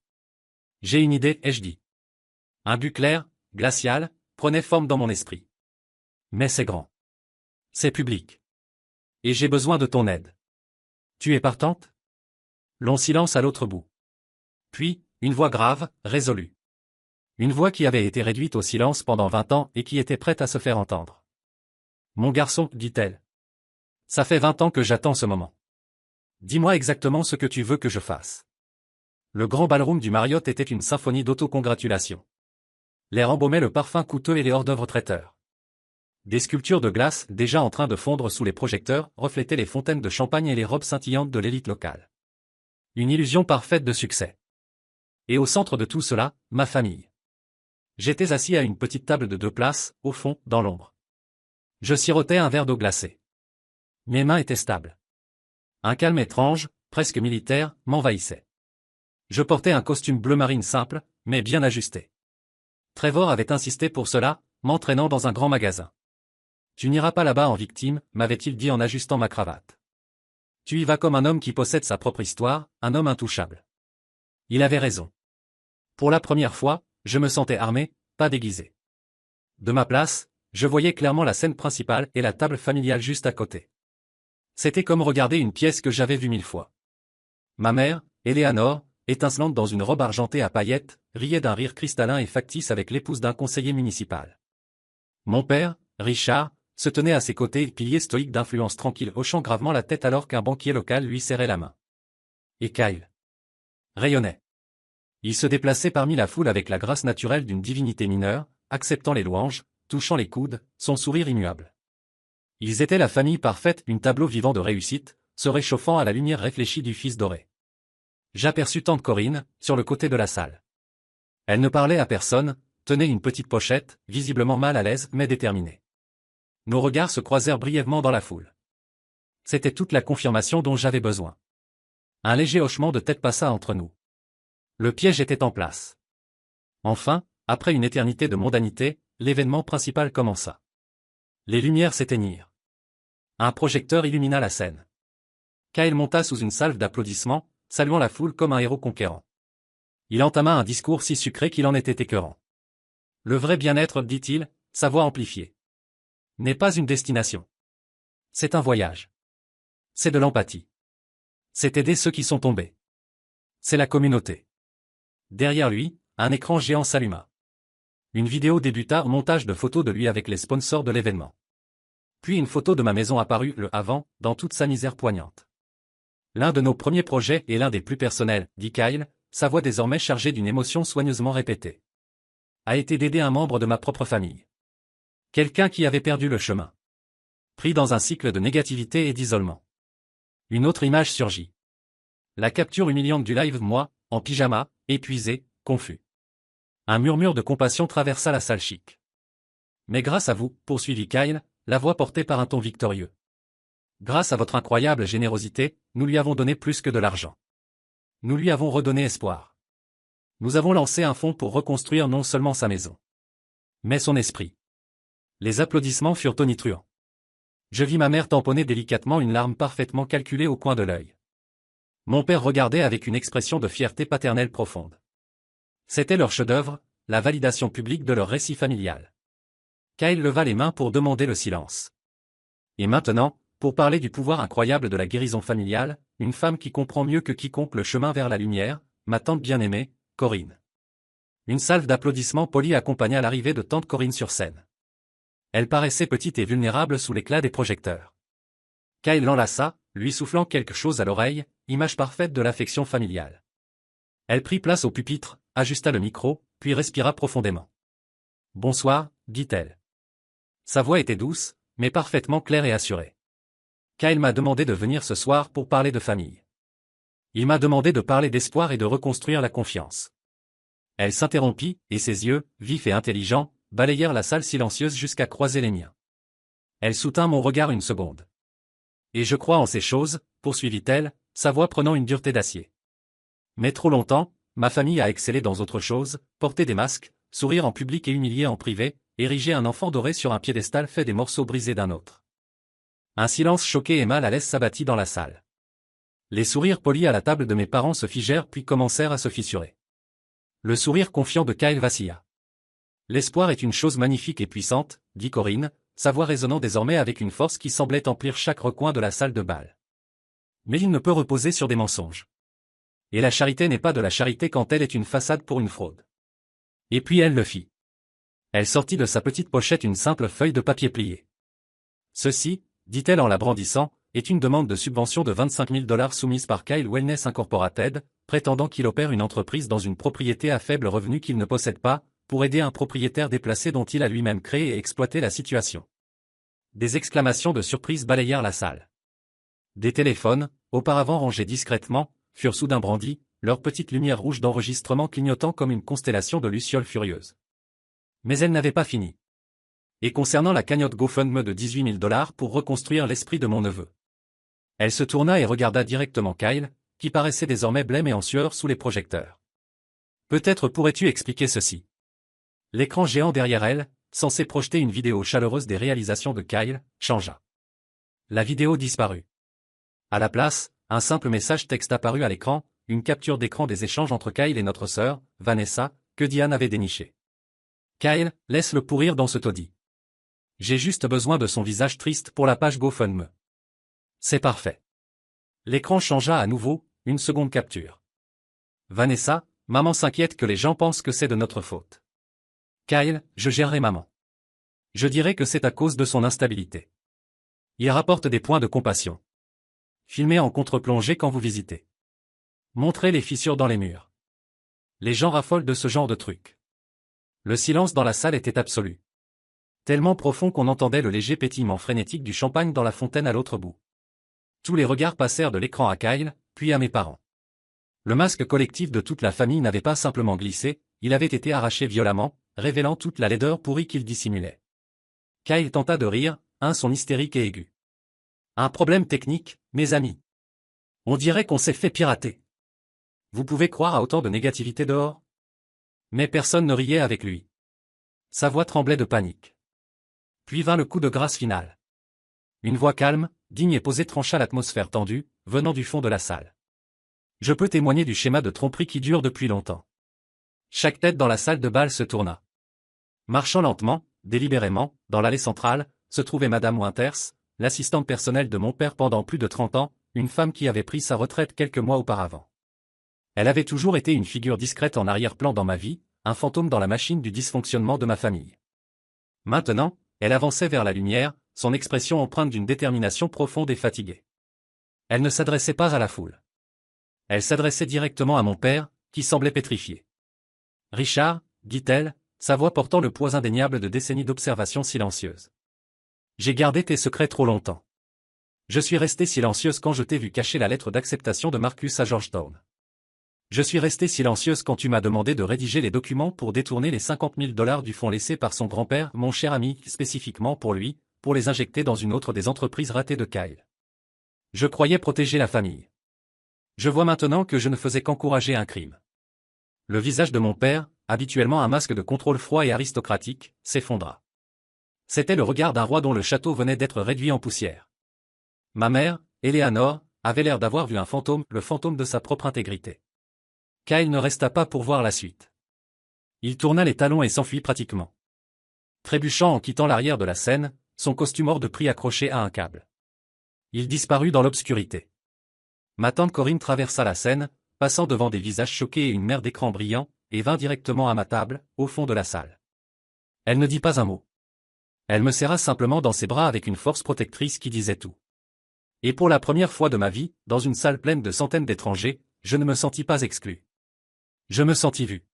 J'ai une idée, ai-je dit. Un but clair, glacial, prenait forme dans mon esprit. Mais c'est grand. C'est public. Et j'ai besoin de ton aide. Tu es partante? Long silence à l'autre bout. Puis, une voix grave, résolue. Une voix qui avait été réduite au silence pendant 20 ans et qui était prête à se faire entendre. Mon garçon, dit-elle. Ça fait 20 ans que j'attends ce moment. Dis-moi exactement ce que tu veux que je fasse. Le grand ballroom du Marriott était une symphonie d'autocongratulation. L'air embaumait le parfum coûteux et les hors-d'œuvre traiteurs. Des sculptures de glace, déjà en train de fondre sous les projecteurs, reflétaient les fontaines de champagne et les robes scintillantes de l'élite locale. Une illusion parfaite de succès. Et au centre de tout cela, ma famille. J'étais assis à une petite table de 2 places, au fond, dans l'ombre. Je sirotais un verre d'eau glacée. Mes mains étaient stables. Un calme étrange, presque militaire, m'envahissait. Je portais un costume bleu marine simple, mais bien ajusté. Trevor avait insisté pour cela, m'entraînant dans un grand magasin. Tu n'iras pas là-bas en victime, m'avait-il dit en ajustant ma cravate. Tu y vas comme un homme qui possède sa propre histoire, un homme intouchable. Il avait raison. Pour la première fois, je me sentais armé, pas déguisé. De ma place, je voyais clairement la scène principale et la table familiale juste à côté. C'était comme regarder une pièce que j'avais vue 1000 fois. Ma mère, Eleanor, étincelante dans une robe argentée à paillettes, riait d'un rire cristallin et factice avec l'épouse d'un conseiller municipal. Mon père, Richard, se tenait à ses côtés, pilier stoïque d'influence tranquille, hochant gravement la tête alors qu'un banquier local lui serrait la main. Et Kyle rayonnait. Il se déplaçait parmi la foule avec la grâce naturelle d'une divinité mineure, acceptant les louanges, touchant les coudes, son sourire immuable. Ils étaient la famille parfaite, un tableau vivant de réussite, se réchauffant à la lumière réfléchie du fils doré. J'aperçus tante Corinne, sur le côté de la salle. Elle ne parlait à personne, tenait une petite pochette, visiblement mal à l'aise mais déterminée. Nos regards se croisèrent brièvement dans la foule. C'était toute la confirmation dont j'avais besoin. Un léger hochement de tête passa entre nous. Le piège était en place. Enfin, après une éternité de mondanité, l'événement principal commença. Les lumières s'éteignirent. Un projecteur illumina la scène. Kyle monta sous une salve d'applaudissements, saluant la foule comme un héros conquérant. Il entama un discours si sucré qu'il en était écœurant. Le vrai bien-être, dit-il, sa voix amplifiée, n'est pas une destination. C'est un voyage. C'est de l'empathie. C'est aider ceux qui sont tombés. C'est la communauté. Derrière lui, un écran géant s'alluma. Une vidéo débuta, montage de photos de lui avec les sponsors de l'événement. Puis une photo de ma maison apparut le avant, dans toute sa misère poignante. L'un de nos premiers projets et l'un des plus personnels, dit Kyle, sa voix désormais chargée d'une émotion soigneusement répétée, a été d'aider un membre de ma propre famille. Quelqu'un qui avait perdu le chemin. Pris dans un cycle de négativité et d'isolement. Une autre image surgit. La capture humiliante du live, moi, en pyjama, épuisé, confus. Un murmure de compassion traversa la salle chic. Mais grâce à vous, poursuivit Kyle, la voix portée par un ton victorieux. Grâce à votre incroyable générosité, nous lui avons donné plus que de l'argent. Nous lui avons redonné espoir. Nous avons lancé un fonds pour reconstruire non seulement sa maison, mais son esprit. Les applaudissements furent tonitruants. Je vis ma mère tamponner délicatement une larme parfaitement calculée au coin de l'œil. Mon père regardait avec une expression de fierté paternelle profonde. C'était leur chef-d'œuvre, la validation publique de leur récit familial. Kyle leva les mains pour demander le silence. Et maintenant, pour parler du pouvoir incroyable de la guérison familiale, une femme qui comprend mieux que quiconque le chemin vers la lumière, ma tante bien-aimée, Corinne. Une salve d'applaudissements polis accompagna l'arrivée de tante Corinne sur scène. Elle paraissait petite et vulnérable sous l'éclat des projecteurs. Kyle l'enlaça, lui soufflant quelque chose à l'oreille, image parfaite de l'affection familiale. Elle prit place au pupitre, ajusta le micro, puis respira profondément. « Bonsoir », dit-elle. Sa voix était douce, mais parfaitement claire et assurée. Kyle m'a demandé de venir ce soir pour parler de famille. Il m'a demandé de parler d'espoir et de reconstruire la confiance. Elle s'interrompit, et ses yeux, vifs et intelligents, balayèrent la salle silencieuse jusqu'à croiser les miens. Elle soutint mon regard une seconde. Et je crois en ces choses, poursuivit-elle, sa voix prenant une dureté d'acier. Mais trop longtemps, ma famille a excellé dans autre chose, porter des masques, sourire en public et humilier en privé, ériger un enfant doré sur un piédestal fait des morceaux brisés d'un autre. Un silence choqué et mal à l'aise s'abattit dans la salle. Les sourires polis à la table de mes parents se figèrent puis commencèrent à se fissurer. Le sourire confiant de Kyle vacilla. L'espoir est une chose magnifique et puissante, dit Corinne, sa voix résonnant désormais avec une force qui semblait emplir chaque recoin de la salle de bal. Mais il ne peut reposer sur des mensonges. Et la charité n'est pas de la charité quand elle est une façade pour une fraude. Et puis elle le fit. Elle sortit de sa petite pochette une simple feuille de papier pliée. Ceci, dit-elle en la brandissant, est une demande de subvention de 25 000 $ soumise par Kyle Wellness Incorporated, prétendant qu'il opère une entreprise dans une propriété à faible revenu qu'il ne possède pas, pour aider un propriétaire déplacé dont il a lui-même créé et exploité la situation. Des exclamations de surprise balayèrent la salle. Des téléphones, auparavant rangés discrètement, furent soudain brandis, leur petite lumière rouge d'enregistrement clignotant comme une constellation de lucioles furieuses. Mais elle n'avait pas fini. Et concernant la cagnotte GoFundMe de 18 000 $ pour reconstruire l'esprit de mon neveu. Elle se tourna et regarda directement Kyle, qui paraissait désormais blême et en sueur sous les projecteurs. Peut-être pourrais-tu expliquer ceci. L'écran géant derrière elle, censé projeter une vidéo chaleureuse des réalisations de Kyle, changea. La vidéo disparut. À la place, un simple message texte apparut à l'écran, une capture d'écran des échanges entre Kyle et notre sœur, Vanessa, que Diane avait déniché. Kyle, laisse-le pourrir dans ce taudis. J'ai juste besoin de son visage triste pour la page GoFundMe. C'est parfait. L'écran changea à nouveau, une seconde capture. Vanessa, maman s'inquiète que les gens pensent que c'est de notre faute. Kyle, je gérerai maman. Je dirai que c'est à cause de son instabilité. Il rapporte des points de compassion. Filmez en contre-plongée quand vous visitez. Montrez les fissures dans les murs. Les gens raffolent de ce genre de trucs. Le silence dans la salle était absolu. Tellement profond qu'on entendait le léger pétillement frénétique du champagne dans la fontaine à l'autre bout. Tous les regards passèrent de l'écran à Kyle, puis à mes parents. Le masque collectif de toute la famille n'avait pas simplement glissé, il avait été arraché violemment, révélant toute la laideur pourrie qu'il dissimulait. Kyle tenta de rire, un son hystérique et aigu. Un problème technique, mes amis. On dirait qu'on s'est fait pirater. Vous pouvez croire à autant de négativité dehors? Mais personne ne riait avec lui. Sa voix tremblait de panique. Puis vint le coup de grâce final. Une voix calme, digne et posée trancha l'atmosphère tendue, venant du fond de la salle. Je peux témoigner du schéma de tromperie qui dure depuis longtemps. Chaque tête dans la salle de bal se tourna. Marchant lentement, délibérément, dans l'allée centrale, se trouvait Madame Winters, l'assistante personnelle de mon père pendant plus de 30 ans, une femme qui avait pris sa retraite quelques mois auparavant. Elle avait toujours été une figure discrète en arrière-plan dans ma vie, un fantôme dans la machine du dysfonctionnement de ma famille. Maintenant, elle avançait vers la lumière, son expression empreinte d'une détermination profonde et fatiguée. Elle ne s'adressait pas à la foule. Elle s'adressait directement à mon père, qui semblait pétrifié. « Richard, dit-elle, sa voix portant le poids indéniable de décennies d'observation silencieuse. J'ai gardé tes secrets trop longtemps. Je suis restée silencieuse quand je t'ai vu cacher la lettre d'acceptation de Marcus à Georgetown. Je suis restée silencieuse quand tu m'as demandé de rédiger les documents pour détourner les 50 000 $ du fonds laissé par son grand-père, mon cher ami, spécifiquement pour lui, pour les injecter dans une autre des entreprises ratées de Kyle. Je croyais protéger la famille. Je vois maintenant que je ne faisais qu'encourager un crime. » Le visage de mon père, habituellement un masque de contrôle froid et aristocratique, s'effondra. C'était le regard d'un roi dont le château venait d'être réduit en poussière. Ma mère, Eleanor, avait l'air d'avoir vu un fantôme, le fantôme de sa propre intégrité. Kyle ne resta pas pour voir la suite. Il tourna les talons et s'enfuit pratiquement. Trébuchant en quittant l'arrière de la scène, son costume hors de prix accroché à un câble. Il disparut dans l'obscurité. Ma tante Corinne traversa la scène, passant devant des visages choqués et une mer d'écran brillant, et vint directement à ma table, au fond de la salle. Elle ne dit pas un mot. Elle me serra simplement dans ses bras avec une force protectrice qui disait tout. Et pour la première fois de ma vie, dans une salle pleine de centaines d'étrangers, je ne me sentis pas exclu. Je me sentis vu.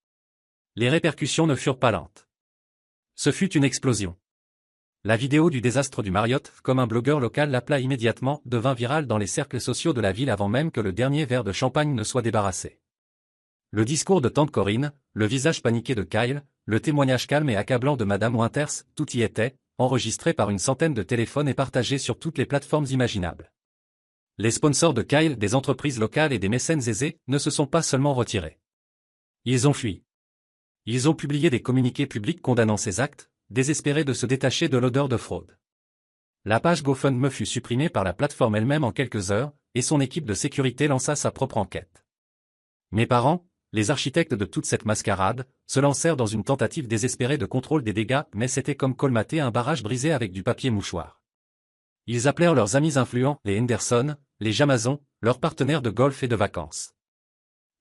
Les répercussions ne furent pas lentes. Ce fut une explosion. La vidéo du désastre du Marriott, comme un blogueur local l'appela immédiatement, devint virale dans les cercles sociaux de la ville avant même que le dernier verre de champagne ne soit débarrassé. Le discours de tante Corinne, le visage paniqué de Kyle, le témoignage calme et accablant de Madame Winters, tout y était, enregistré par une centaine de téléphones et partagé sur toutes les plateformes imaginables. Les sponsors de Kyle, des entreprises locales et des mécènes aisés, ne se sont pas seulement retirés. Ils ont fui. Ils ont publié des communiqués publics condamnant ces actes, désespérés de se détacher de l'odeur de fraude. La page GoFundMe fut supprimée par la plateforme elle-même en quelques heures, et son équipe de sécurité lança sa propre enquête. Mes parents, les architectes de toute cette mascarade, se lancèrent dans une tentative désespérée de contrôle des dégâts, mais c'était comme colmater un barrage brisé avec du papier mouchoir. Ils appelèrent leurs amis influents, les Henderson, les Jamazon, leurs partenaires de golf et de vacances.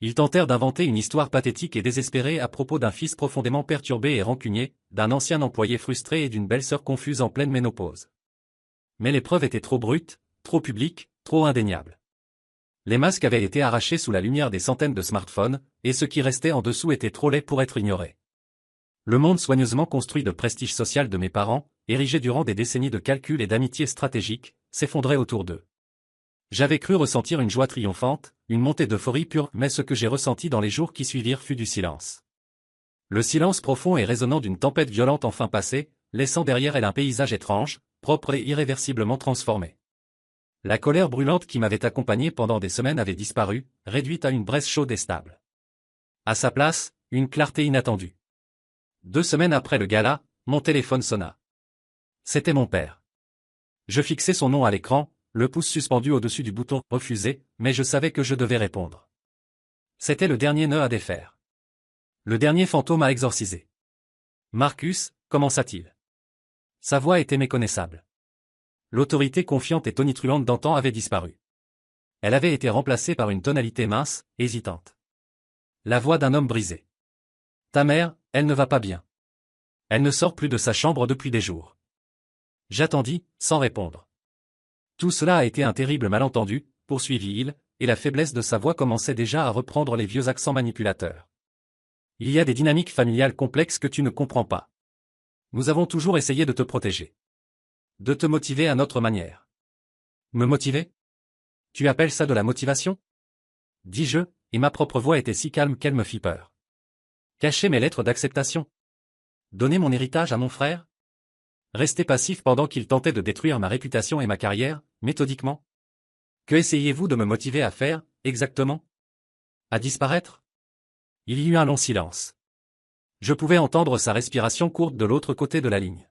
Ils tentèrent d'inventer une histoire pathétique et désespérée à propos d'un fils profondément perturbé et rancunier, d'un ancien employé frustré et d'une belle-sœur confuse en pleine ménopause. Mais les preuves étaient trop brutes, trop publiques, trop indéniables. Les masques avaient été arrachés sous la lumière des centaines de smartphones, et ce qui restait en dessous était trop laid pour être ignoré. Le monde soigneusement construit de prestige social de mes parents, érigé durant des décennies de calculs et d'amitié stratégique, s'effondrait autour d'eux. J'avais cru ressentir une joie triomphante, une montée d'euphorie pure, mais ce que j'ai ressenti dans les jours qui suivirent fut du silence. Le silence profond et résonnant d'une tempête violente enfin passée, laissant derrière elle un paysage étrange, propre et irréversiblement transformé. La colère brûlante qui m'avait accompagné pendant des semaines avait disparu, réduite à une braise chaude et stable. À sa place, une clarté inattendue. 2 semaines après le gala, mon téléphone sonna. C'était mon père. Je fixais son nom à l'écran, le pouce suspendu au-dessus du bouton « Refuser », mais je savais que je devais répondre. C'était le dernier nœud à défaire. Le dernier fantôme à exorciser. « Marcus », commença-t-il. Sa voix était méconnaissable. L'autorité confiante et tonitruante d'antan avait disparu. Elle avait été remplacée par une tonalité mince, hésitante. La voix d'un homme brisé. « Ta mère, elle ne va pas bien. Elle ne sort plus de sa chambre depuis des jours. » J'attendis, sans répondre. Tout cela a été un terrible malentendu, poursuivit-il, et la faiblesse de sa voix commençait déjà à reprendre les vieux accents manipulateurs. Il y a des dynamiques familiales complexes que tu ne comprends pas. Nous avons toujours essayé de te protéger. De te motiver à notre manière. Me motiver? Tu appelles ça de la motivation? Dis-je, et ma propre voix était si calme qu'elle me fit peur. Cacher mes lettres d'acceptation? Donner mon héritage à mon frère? Rester passif pendant qu'il tentait de détruire ma réputation et ma carrière, méthodiquement? Que essayez-vous de me motiver à faire, exactement? À disparaître? Il y eut un long silence. Je pouvais entendre sa respiration courte de l'autre côté de la ligne.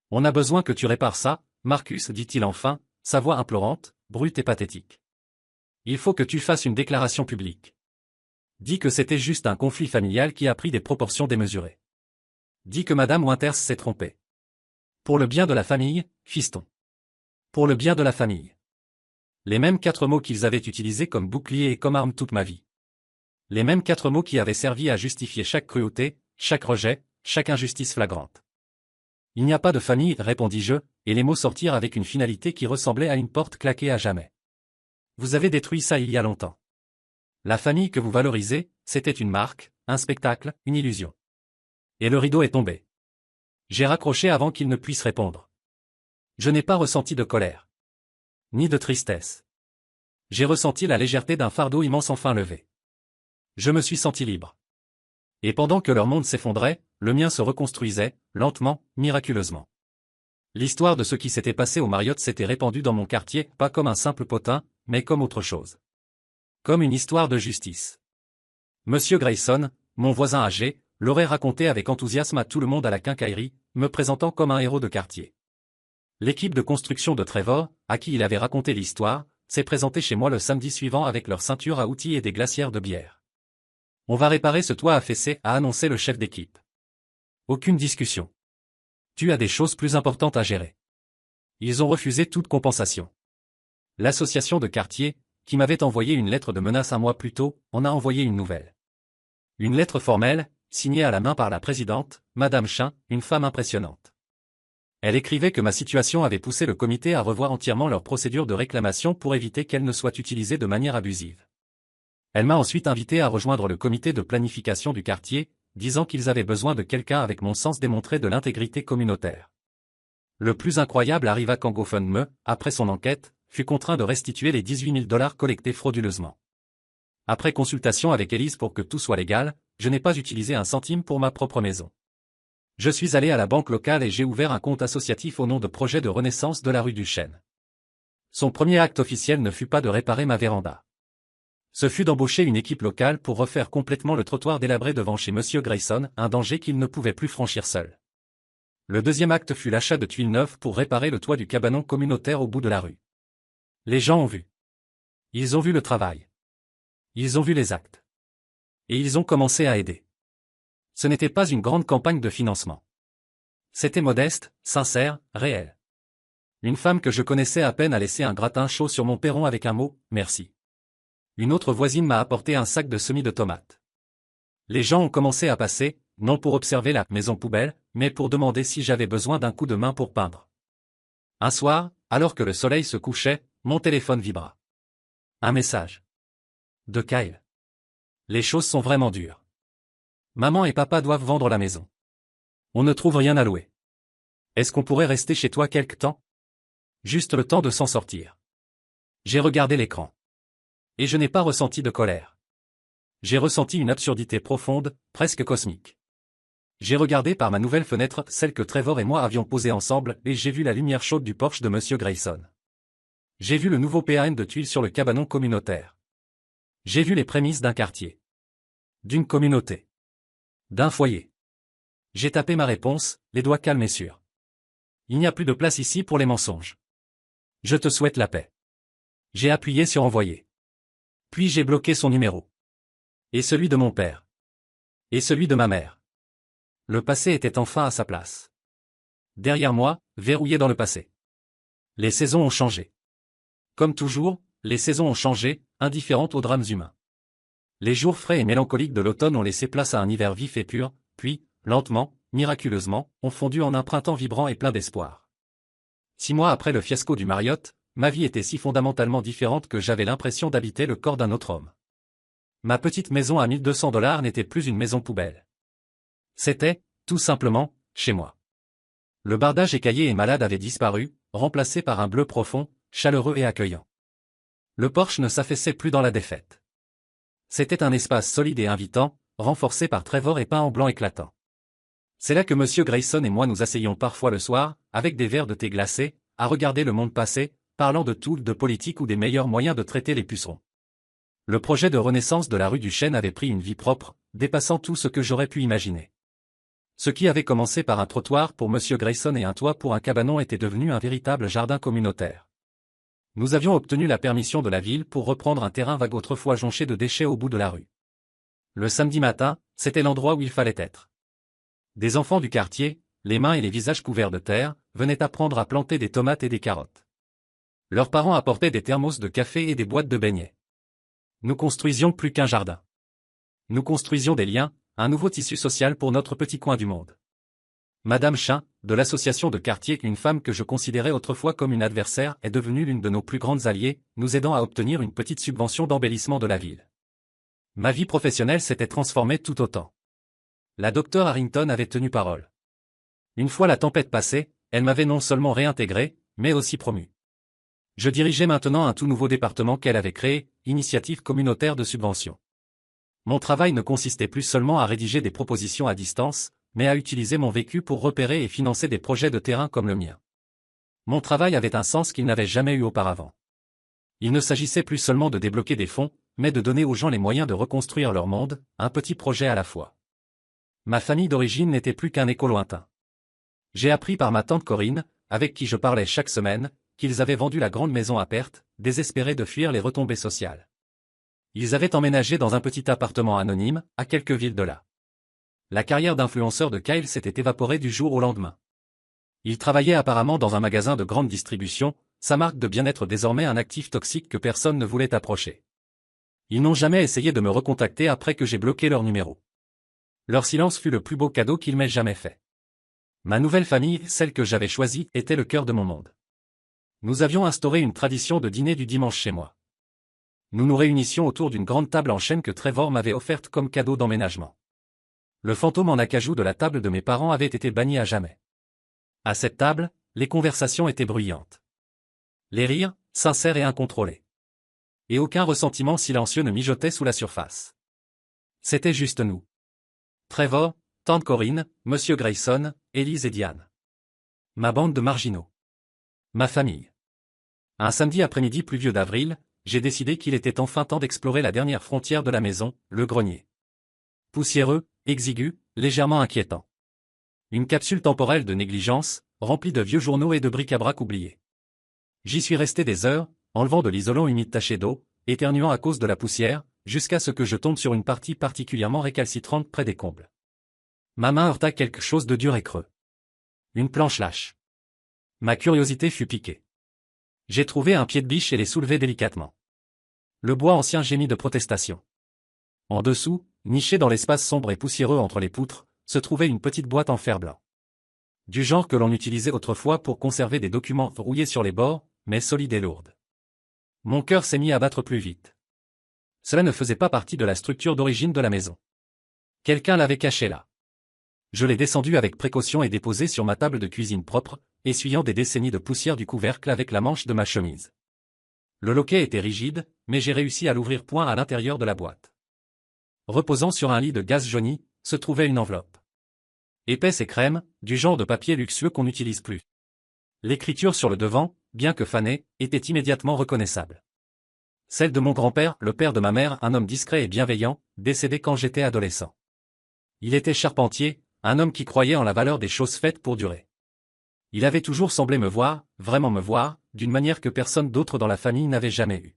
On a besoin que tu répares ça, Marcus, dit-il enfin, sa voix implorante, brute et pathétique. Il faut que tu fasses une déclaration publique. Dis que c'était juste un conflit familial qui a pris des proportions démesurées. Dis que Madame Winters s'est trompée. Pour le bien de la famille, fiston. Pour le bien de la famille. Les mêmes 4 mots qu'ils avaient utilisés comme bouclier et comme arme toute ma vie. Les mêmes 4 mots qui avaient servi à justifier chaque cruauté, chaque rejet, chaque injustice flagrante. Il n'y a pas de famille, répondis-je, et les mots sortirent avec une finalité qui ressemblait à une porte claquée à jamais. Vous avez détruit ça il y a longtemps. La famille que vous valorisez, c'était une marque, un spectacle, une illusion. Et le rideau est tombé. J'ai raccroché avant qu'il ne puisse répondre. Je n'ai pas ressenti de colère. Ni de tristesse. J'ai ressenti la légèreté d'un fardeau immense enfin levé. Je me suis senti libre. Et pendant que leur monde s'effondrait, le mien se reconstruisait, lentement, miraculeusement. L'histoire de ce qui s'était passé au Marriott s'était répandue dans mon quartier, pas comme un simple potin, mais comme autre chose. Comme une histoire de justice. Monsieur Grayson, mon voisin âgé, l'aurait raconté avec enthousiasme à tout le monde à la quincaillerie, me présentant comme un héros de quartier. L'équipe de construction de Trevor, à qui il avait raconté l'histoire, s'est présentée chez moi le samedi suivant avec leur ceinture à outils et des glacières de bière. On va réparer ce toit affaissé, a annoncé le chef d'équipe. Aucune discussion. Tu as des choses plus importantes à gérer. Ils ont refusé toute compensation. L'association de quartier, qui m'avait envoyé une lettre de menace un mois plus tôt, en a envoyé une nouvelle. Une lettre formelle, signée à la main par la présidente, Madame Chin, une femme impressionnante. Elle écrivait que ma situation avait poussé le comité à revoir entièrement leur procédure de réclamation pour éviter qu'elle ne soit utilisée de manière abusive. Elle m'a ensuite invité à rejoindre le comité de planification du quartier, disant qu'ils avaient besoin de quelqu'un avec mon sens démontré de l'intégrité communautaire. Le plus incroyable arriva quand GoFundMe, après son enquête, fut contraint de restituer les 18 000 $ collectés frauduleusement. Après consultation avec Élise pour que tout soit légal, je n'ai pas utilisé un centime pour ma propre maison. Je suis allé à la banque locale et j'ai ouvert un compte associatif au nom de Projet de Renaissance de la rue du Chêne. Son premier acte officiel ne fut pas de réparer ma véranda. Ce fut d'embaucher une équipe locale pour refaire complètement le trottoir délabré devant chez Monsieur Grayson, un danger qu'il ne pouvait plus franchir seul. Le deuxième acte fut l'achat de tuiles neuves pour réparer le toit du cabanon communautaire au bout de la rue. Les gens ont vu. Ils ont vu le travail. Ils ont vu les actes. Et ils ont commencé à aider. Ce n'était pas une grande campagne de financement. C'était modeste, sincère, réel. Une femme que je connaissais à peine a laissé un gratin chaud sur mon perron avec un mot, merci. Une autre voisine m'a apporté un sac de semis de tomates. Les gens ont commencé à passer, non pour observer la maison poubelle, mais pour demander si j'avais besoin d'un coup de main pour peindre. Un soir, alors que le soleil se couchait, mon téléphone vibra. Un message. De Kyle. Les choses sont vraiment dures. Maman et papa doivent vendre la maison. On ne trouve rien à louer. Est-ce qu'on pourrait rester chez toi quelque temps? Juste le temps de s'en sortir. J'ai regardé l'écran. Et je n'ai pas ressenti de colère. J'ai ressenti une absurdité profonde, presque cosmique. J'ai regardé par ma nouvelle fenêtre celle que Trevor et moi avions posée ensemble et j'ai vu la lumière chaude du Porsche de Monsieur Grayson. J'ai vu le nouveau PAN de tuiles sur le cabanon communautaire. J'ai vu les prémices d'un quartier. D'une communauté. D'un foyer. J'ai tapé ma réponse, les doigts calmes et sûrs. Il n'y a plus de place ici pour les mensonges. Je te souhaite la paix. J'ai appuyé sur envoyer. Puis j'ai bloqué son numéro. Et celui de mon père. Et celui de ma mère. Le passé était enfin à sa place. Derrière moi, verrouillé dans le passé. Les saisons ont changé. Comme toujours, les saisons ont changé, indifférentes aux drames humains. Les jours frais et mélancoliques de l'automne ont laissé place à un hiver vif et pur, puis, lentement, miraculeusement, ont fondu en un printemps vibrant et plein d'espoir. 6 mois après le fiasco du Marriott, ma vie était si fondamentalement différente que j'avais l'impression d'habiter le corps d'un autre homme. Ma petite maison à 1 200 $ n'était plus une maison poubelle. C'était, tout simplement, chez moi. Le bardage écaillé et malade avait disparu, remplacé par un bleu profond, chaleureux et accueillant. Le porche ne s'affaissait plus dans la défaite. C'était un espace solide et invitant, renforcé par Trevor et peint en blanc éclatant. C'est là que Monsieur Grayson et moi nous asseyons parfois le soir, avec des verres de thé glacé, à regarder le monde passer, parlant de tout, de politique ou des meilleurs moyens de traiter les pucerons. Le projet de renaissance de la rue du Chêne avait pris une vie propre, dépassant tout ce que j'aurais pu imaginer. Ce qui avait commencé par un trottoir pour Monsieur Grayson et un toit pour un cabanon était devenu un véritable jardin communautaire. Nous avions obtenu la permission de la ville pour reprendre un terrain vague autrefois jonché de déchets au bout de la rue. Le samedi matin, c'était l'endroit où il fallait être. Des enfants du quartier, les mains et les visages couverts de terre, venaient apprendre à planter des tomates et des carottes. Leurs parents apportaient des thermos de café et des boîtes de beignets. Nous construisions plus qu'un jardin. Nous construisions des liens, un nouveau tissu social pour notre petit coin du monde. Madame Chin, de l'association de quartier, une femme que je considérais autrefois comme une adversaire, est devenue l'une de nos plus grandes alliées, nous aidant à obtenir une petite subvention d'embellissement de la ville. Ma vie professionnelle s'était transformée tout autant. La docteure Harrington avait tenu parole. Une fois la tempête passée, elle m'avait non seulement réintégré, mais aussi promu. Je dirigeais maintenant un tout nouveau département qu'elle avait créé, Initiative communautaire de subvention. Mon travail ne consistait plus seulement à rédiger des propositions à distance, mais à utiliser mon vécu pour repérer et financer des projets de terrain comme le mien. Mon travail avait un sens qu'il n'avait jamais eu auparavant. Il ne s'agissait plus seulement de débloquer des fonds, mais de donner aux gens les moyens de reconstruire leur monde, un petit projet à la fois. Ma famille d'origine n'était plus qu'un écho lointain. J'ai appris par ma tante Corinne, avec qui je parlais chaque semaine, qu'ils avaient vendu la grande maison à perte, désespérés de fuir les retombées sociales. Ils avaient emménagé dans un petit appartement anonyme, à quelques villes de là. La carrière d'influenceur de Kyle s'était évaporée du jour au lendemain. Il travaillait apparemment dans un magasin de grande distribution, sa marque de bien-être désormais un actif toxique que personne ne voulait approcher. Ils n'ont jamais essayé de me recontacter après que j'ai bloqué leur numéro. Leur silence fut le plus beau cadeau qu'ils m'aient jamais fait. Ma nouvelle famille, celle que j'avais choisie, était le cœur de mon monde. Nous avions instauré une tradition de dîner du dimanche chez moi. Nous nous réunissions autour d'une grande table en chêne que Trevor m'avait offerte comme cadeau d'emménagement. Le fantôme en acajou de la table de mes parents avait été banni à jamais. À cette table, les conversations étaient bruyantes. Les rires, sincères et incontrôlés. Et aucun ressentiment silencieux ne mijotait sous la surface. C'était juste nous. Trevor, tante Corinne, Monsieur Grayson, Élise et Diane. Ma bande de marginaux. Ma famille. Un samedi après-midi pluvieux d'avril, j'ai décidé qu'il était enfin temps d'explorer la dernière frontière de la maison, le grenier. Poussiéreux, exigu, légèrement inquiétant. Une capsule temporelle de négligence, remplie de vieux journaux et de bric-à-brac oubliés. J'y suis resté des heures, enlevant de l'isolant humide taché d'eau, éternuant à cause de la poussière, jusqu'à ce que je tombe sur une partie particulièrement récalcitrante près des combles. Ma main heurta quelque chose de dur et creux. Une planche lâche. Ma curiosité fut piquée. J'ai trouvé un pied de biche et l'ai soulevé délicatement. Le bois ancien gémit de protestation. En dessous, niché dans l'espace sombre et poussiéreux entre les poutres, se trouvait une petite boîte en fer blanc. Du genre que l'on utilisait autrefois pour conserver des documents rouillés sur les bords, mais solides et lourdes. Mon cœur s'est mis à battre plus vite. Cela ne faisait pas partie de la structure d'origine de la maison. Quelqu'un l'avait caché là. Je l'ai descendu avec précaution et déposé sur ma table de cuisine propre, essuyant des décennies de poussière du couvercle avec la manche de ma chemise. Le loquet était rigide, mais j'ai réussi à l'ouvrir point à l'intérieur de la boîte. Reposant sur un lit de gaze jauni, se trouvait une enveloppe. Épaisse et crème, du genre de papier luxueux qu'on n'utilise plus. L'écriture sur le devant, bien que fanée, était immédiatement reconnaissable. Celle de mon grand-père, le père de ma mère, un homme discret et bienveillant, décédé quand j'étais adolescent. Il était charpentier, un homme qui croyait en la valeur des choses faites pour durer. Il avait toujours semblé me voir, vraiment me voir, d'une manière que personne d'autre dans la famille n'avait jamais eue.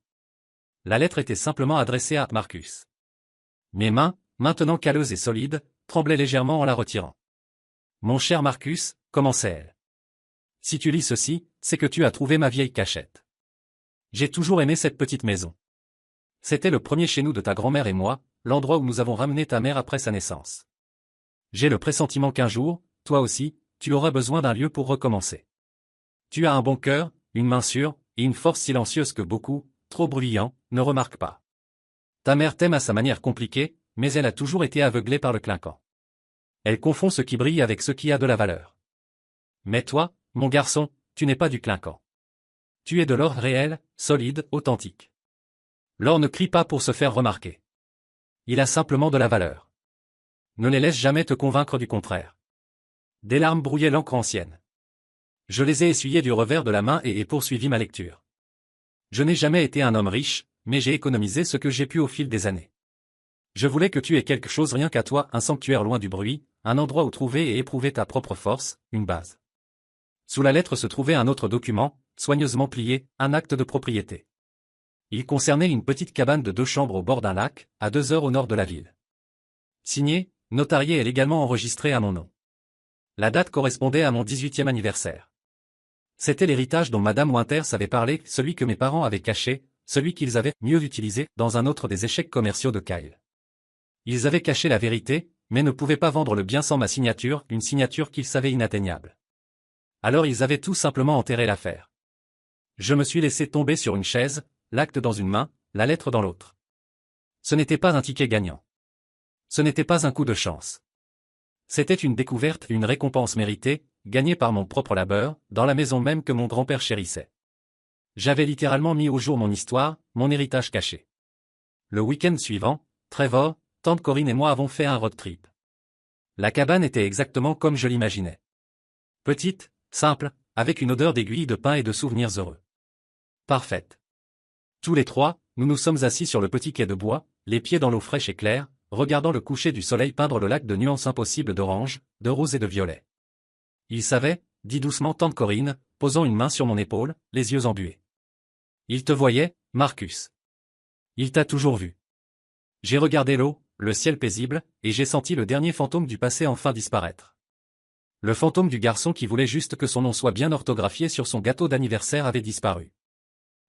La lettre était simplement adressée à Marcus. Mes mains, maintenant calleuses et solides, tremblaient légèrement en la retirant. Mon cher Marcus, commençait-elle. Si tu lis ceci, c'est que tu as trouvé ma vieille cachette. J'ai toujours aimé cette petite maison. C'était le premier chez nous de ta grand-mère et moi, l'endroit où nous avons ramené ta mère après sa naissance. J'ai le pressentiment qu'un jour, toi aussi, tu auras besoin d'un lieu pour recommencer. Tu as un bon cœur, une main sûre, et une force silencieuse que beaucoup, trop bruyants, ne remarquent pas. Ta mère t'aime à sa manière compliquée, mais elle a toujours été aveuglée par le clinquant. Elle confond ce qui brille avec ce qui a de la valeur. Mais toi, mon garçon, tu n'es pas du clinquant. Tu es de l'or réel, solide, authentique. L'or ne crie pas pour se faire remarquer. Il a simplement de la valeur. Ne les laisse jamais te convaincre du contraire. Des larmes brouillaient l'encre ancienne. Je les ai essuyées du revers de la main et ai poursuivi ma lecture. Je n'ai jamais été un homme riche, mais j'ai économisé ce que j'ai pu au fil des années. Je voulais que tu aies quelque chose rien qu'à toi, un sanctuaire loin du bruit, un endroit où trouver et éprouver ta propre force, une base. Sous la lettre se trouvait un autre document, soigneusement plié, un acte de propriété. Il concernait une petite cabane de 2 chambres au bord d'un lac, à 2 heures au nord de la ville. Signé, notarié et légalement enregistré à mon nom. La date correspondait à mon 18e anniversaire. C'était l'héritage dont Madame Winters avait parlé, celui que mes parents avaient caché, celui qu'ils avaient mieux utilisé dans un autre des échecs commerciaux de Kyle. Ils avaient caché la vérité, mais ne pouvaient pas vendre le bien sans ma signature, une signature qu'ils savaient inatteignable. Alors ils avaient tout simplement enterré l'affaire. Je me suis laissé tomber sur une chaise, l'acte dans une main, la lettre dans l'autre. Ce n'était pas un ticket gagnant. Ce n'était pas un coup de chance. C'était une découverte, une récompense méritée, gagnée par mon propre labeur, dans la maison même que mon grand-père chérissait. J'avais littéralement mis au jour mon histoire, mon héritage caché. Le week-end suivant, Trevor, tante Corinne et moi avons fait un road trip. La cabane était exactement comme je l'imaginais. Petite, simple, avec une odeur d'aiguilles de pin et de souvenirs heureux. Parfaite. Tous les trois, nous nous sommes assis sur le petit quai de bois, les pieds dans l'eau fraîche et claire, regardant le coucher du soleil peindre le lac de nuances impossibles d'orange, de rose et de violet. Il savait, dit doucement tante Corinne, posant une main sur mon épaule, les yeux embués. Il te voyait, Marcus. Il t'a toujours vu. J'ai regardé l'eau, le ciel paisible, et j'ai senti le dernier fantôme du passé enfin disparaître. Le fantôme du garçon qui voulait juste que son nom soit bien orthographié sur son gâteau d'anniversaire avait disparu.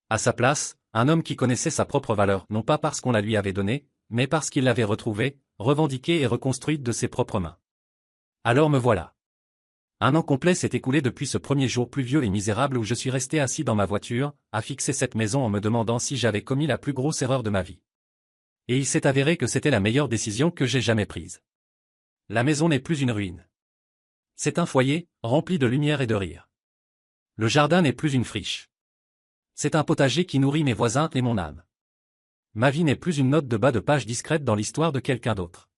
À sa place, un homme qui connaissait sa propre valeur, non pas parce qu'on la lui avait donnée, mais parce qu'il l'avait retrouvée, revendiquée et reconstruite de ses propres mains. Alors me voilà. Un an complet s'est écoulé depuis ce premier jour pluvieux et misérable où je suis resté assis dans ma voiture, à fixer cette maison en me demandant si j'avais commis la plus grosse erreur de ma vie. Et il s'est avéré que c'était la meilleure décision que j'ai jamais prise. La maison n'est plus une ruine. C'est un foyer, rempli de lumière et de rire. Le jardin n'est plus une friche. C'est un potager qui nourrit mes voisins et mon âme. Ma vie n'est plus une note de bas de page discrète dans l'histoire de quelqu'un d'autre.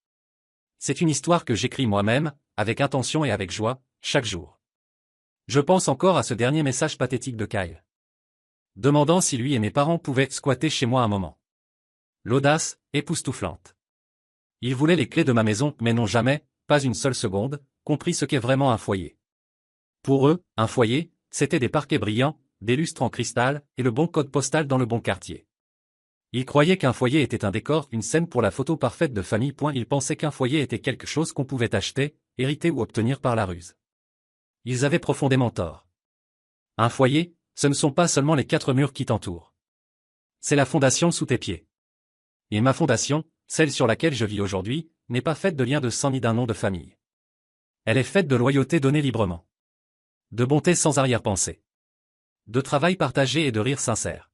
C'est une histoire que j'écris moi-même, avec intention et avec joie, chaque jour. Je pense encore à ce dernier message pathétique de Kyle. Demandant si lui et mes parents pouvaient squatter chez moi un moment. L'audace, époustouflante. Ils voulaient les clés de ma maison, mais n'ont jamais, pas une seule seconde, compris ce qu'est vraiment un foyer. Pour eux, un foyer, c'était des parquets brillants, des lustres en cristal, et le bon code postal dans le bon quartier. Ils croyaient qu'un foyer était un décor, une scène pour la photo parfaite de famille. Ils pensaient qu'un foyer était quelque chose qu'on pouvait acheter, hériter ou obtenir par la ruse. Ils avaient profondément tort. Un foyer, ce ne sont pas seulement les 4 murs qui t'entourent. C'est la fondation sous tes pieds. Et ma fondation, celle sur laquelle je vis aujourd'hui, n'est pas faite de liens de sang ni d'un nom de famille. Elle est faite de loyauté donnée librement. De bonté sans arrière-pensée. De travail partagé et de rire sincère.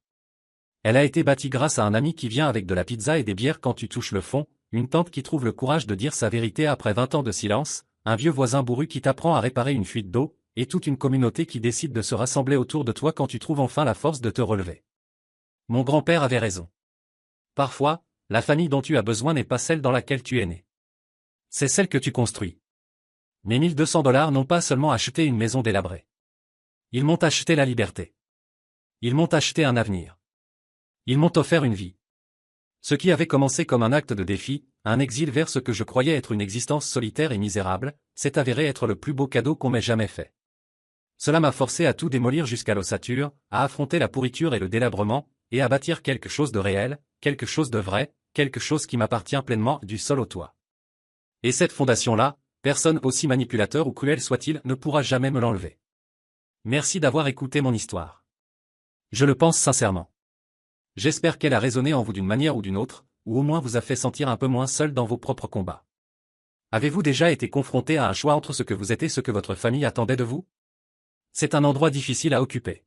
Elle a été bâtie grâce à un ami qui vient avec de la pizza et des bières quand tu touches le fond, une tante qui trouve le courage de dire sa vérité après 20 ans de silence, un vieux voisin bourru qui t'apprend à réparer une fuite d'eau, et toute une communauté qui décide de se rassembler autour de toi quand tu trouves enfin la force de te relever. Mon grand-père avait raison. Parfois, la famille dont tu as besoin n'est pas celle dans laquelle tu es né. C'est celle que tu construis. Mes $1 200 n'ont pas seulement acheté une maison délabrée. Ils m'ont acheté la liberté. Ils m'ont acheté un avenir. Ils m'ont offert une vie. Ce qui avait commencé comme un acte de défi, un exil vers ce que je croyais être une existence solitaire et misérable, s'est avéré être le plus beau cadeau qu'on m'ait jamais fait. Cela m'a forcé à tout démolir jusqu'à l'ossature, à affronter la pourriture et le délabrement, et à bâtir quelque chose de réel, quelque chose de vrai, quelque chose qui m'appartient pleinement du sol au toit. Et cette fondation-là, personne aussi manipulateur ou cruel soit-il ne pourra jamais me l'enlever. Merci d'avoir écouté mon histoire. Je le pense sincèrement. J'espère qu'elle a résonné en vous d'une manière ou d'une autre, ou au moins vous a fait sentir un peu moins seul dans vos propres combats. Avez-vous déjà été confronté à un choix entre ce que vous êtes et ce que votre famille attendait de vous? C'est un endroit difficile à occuper.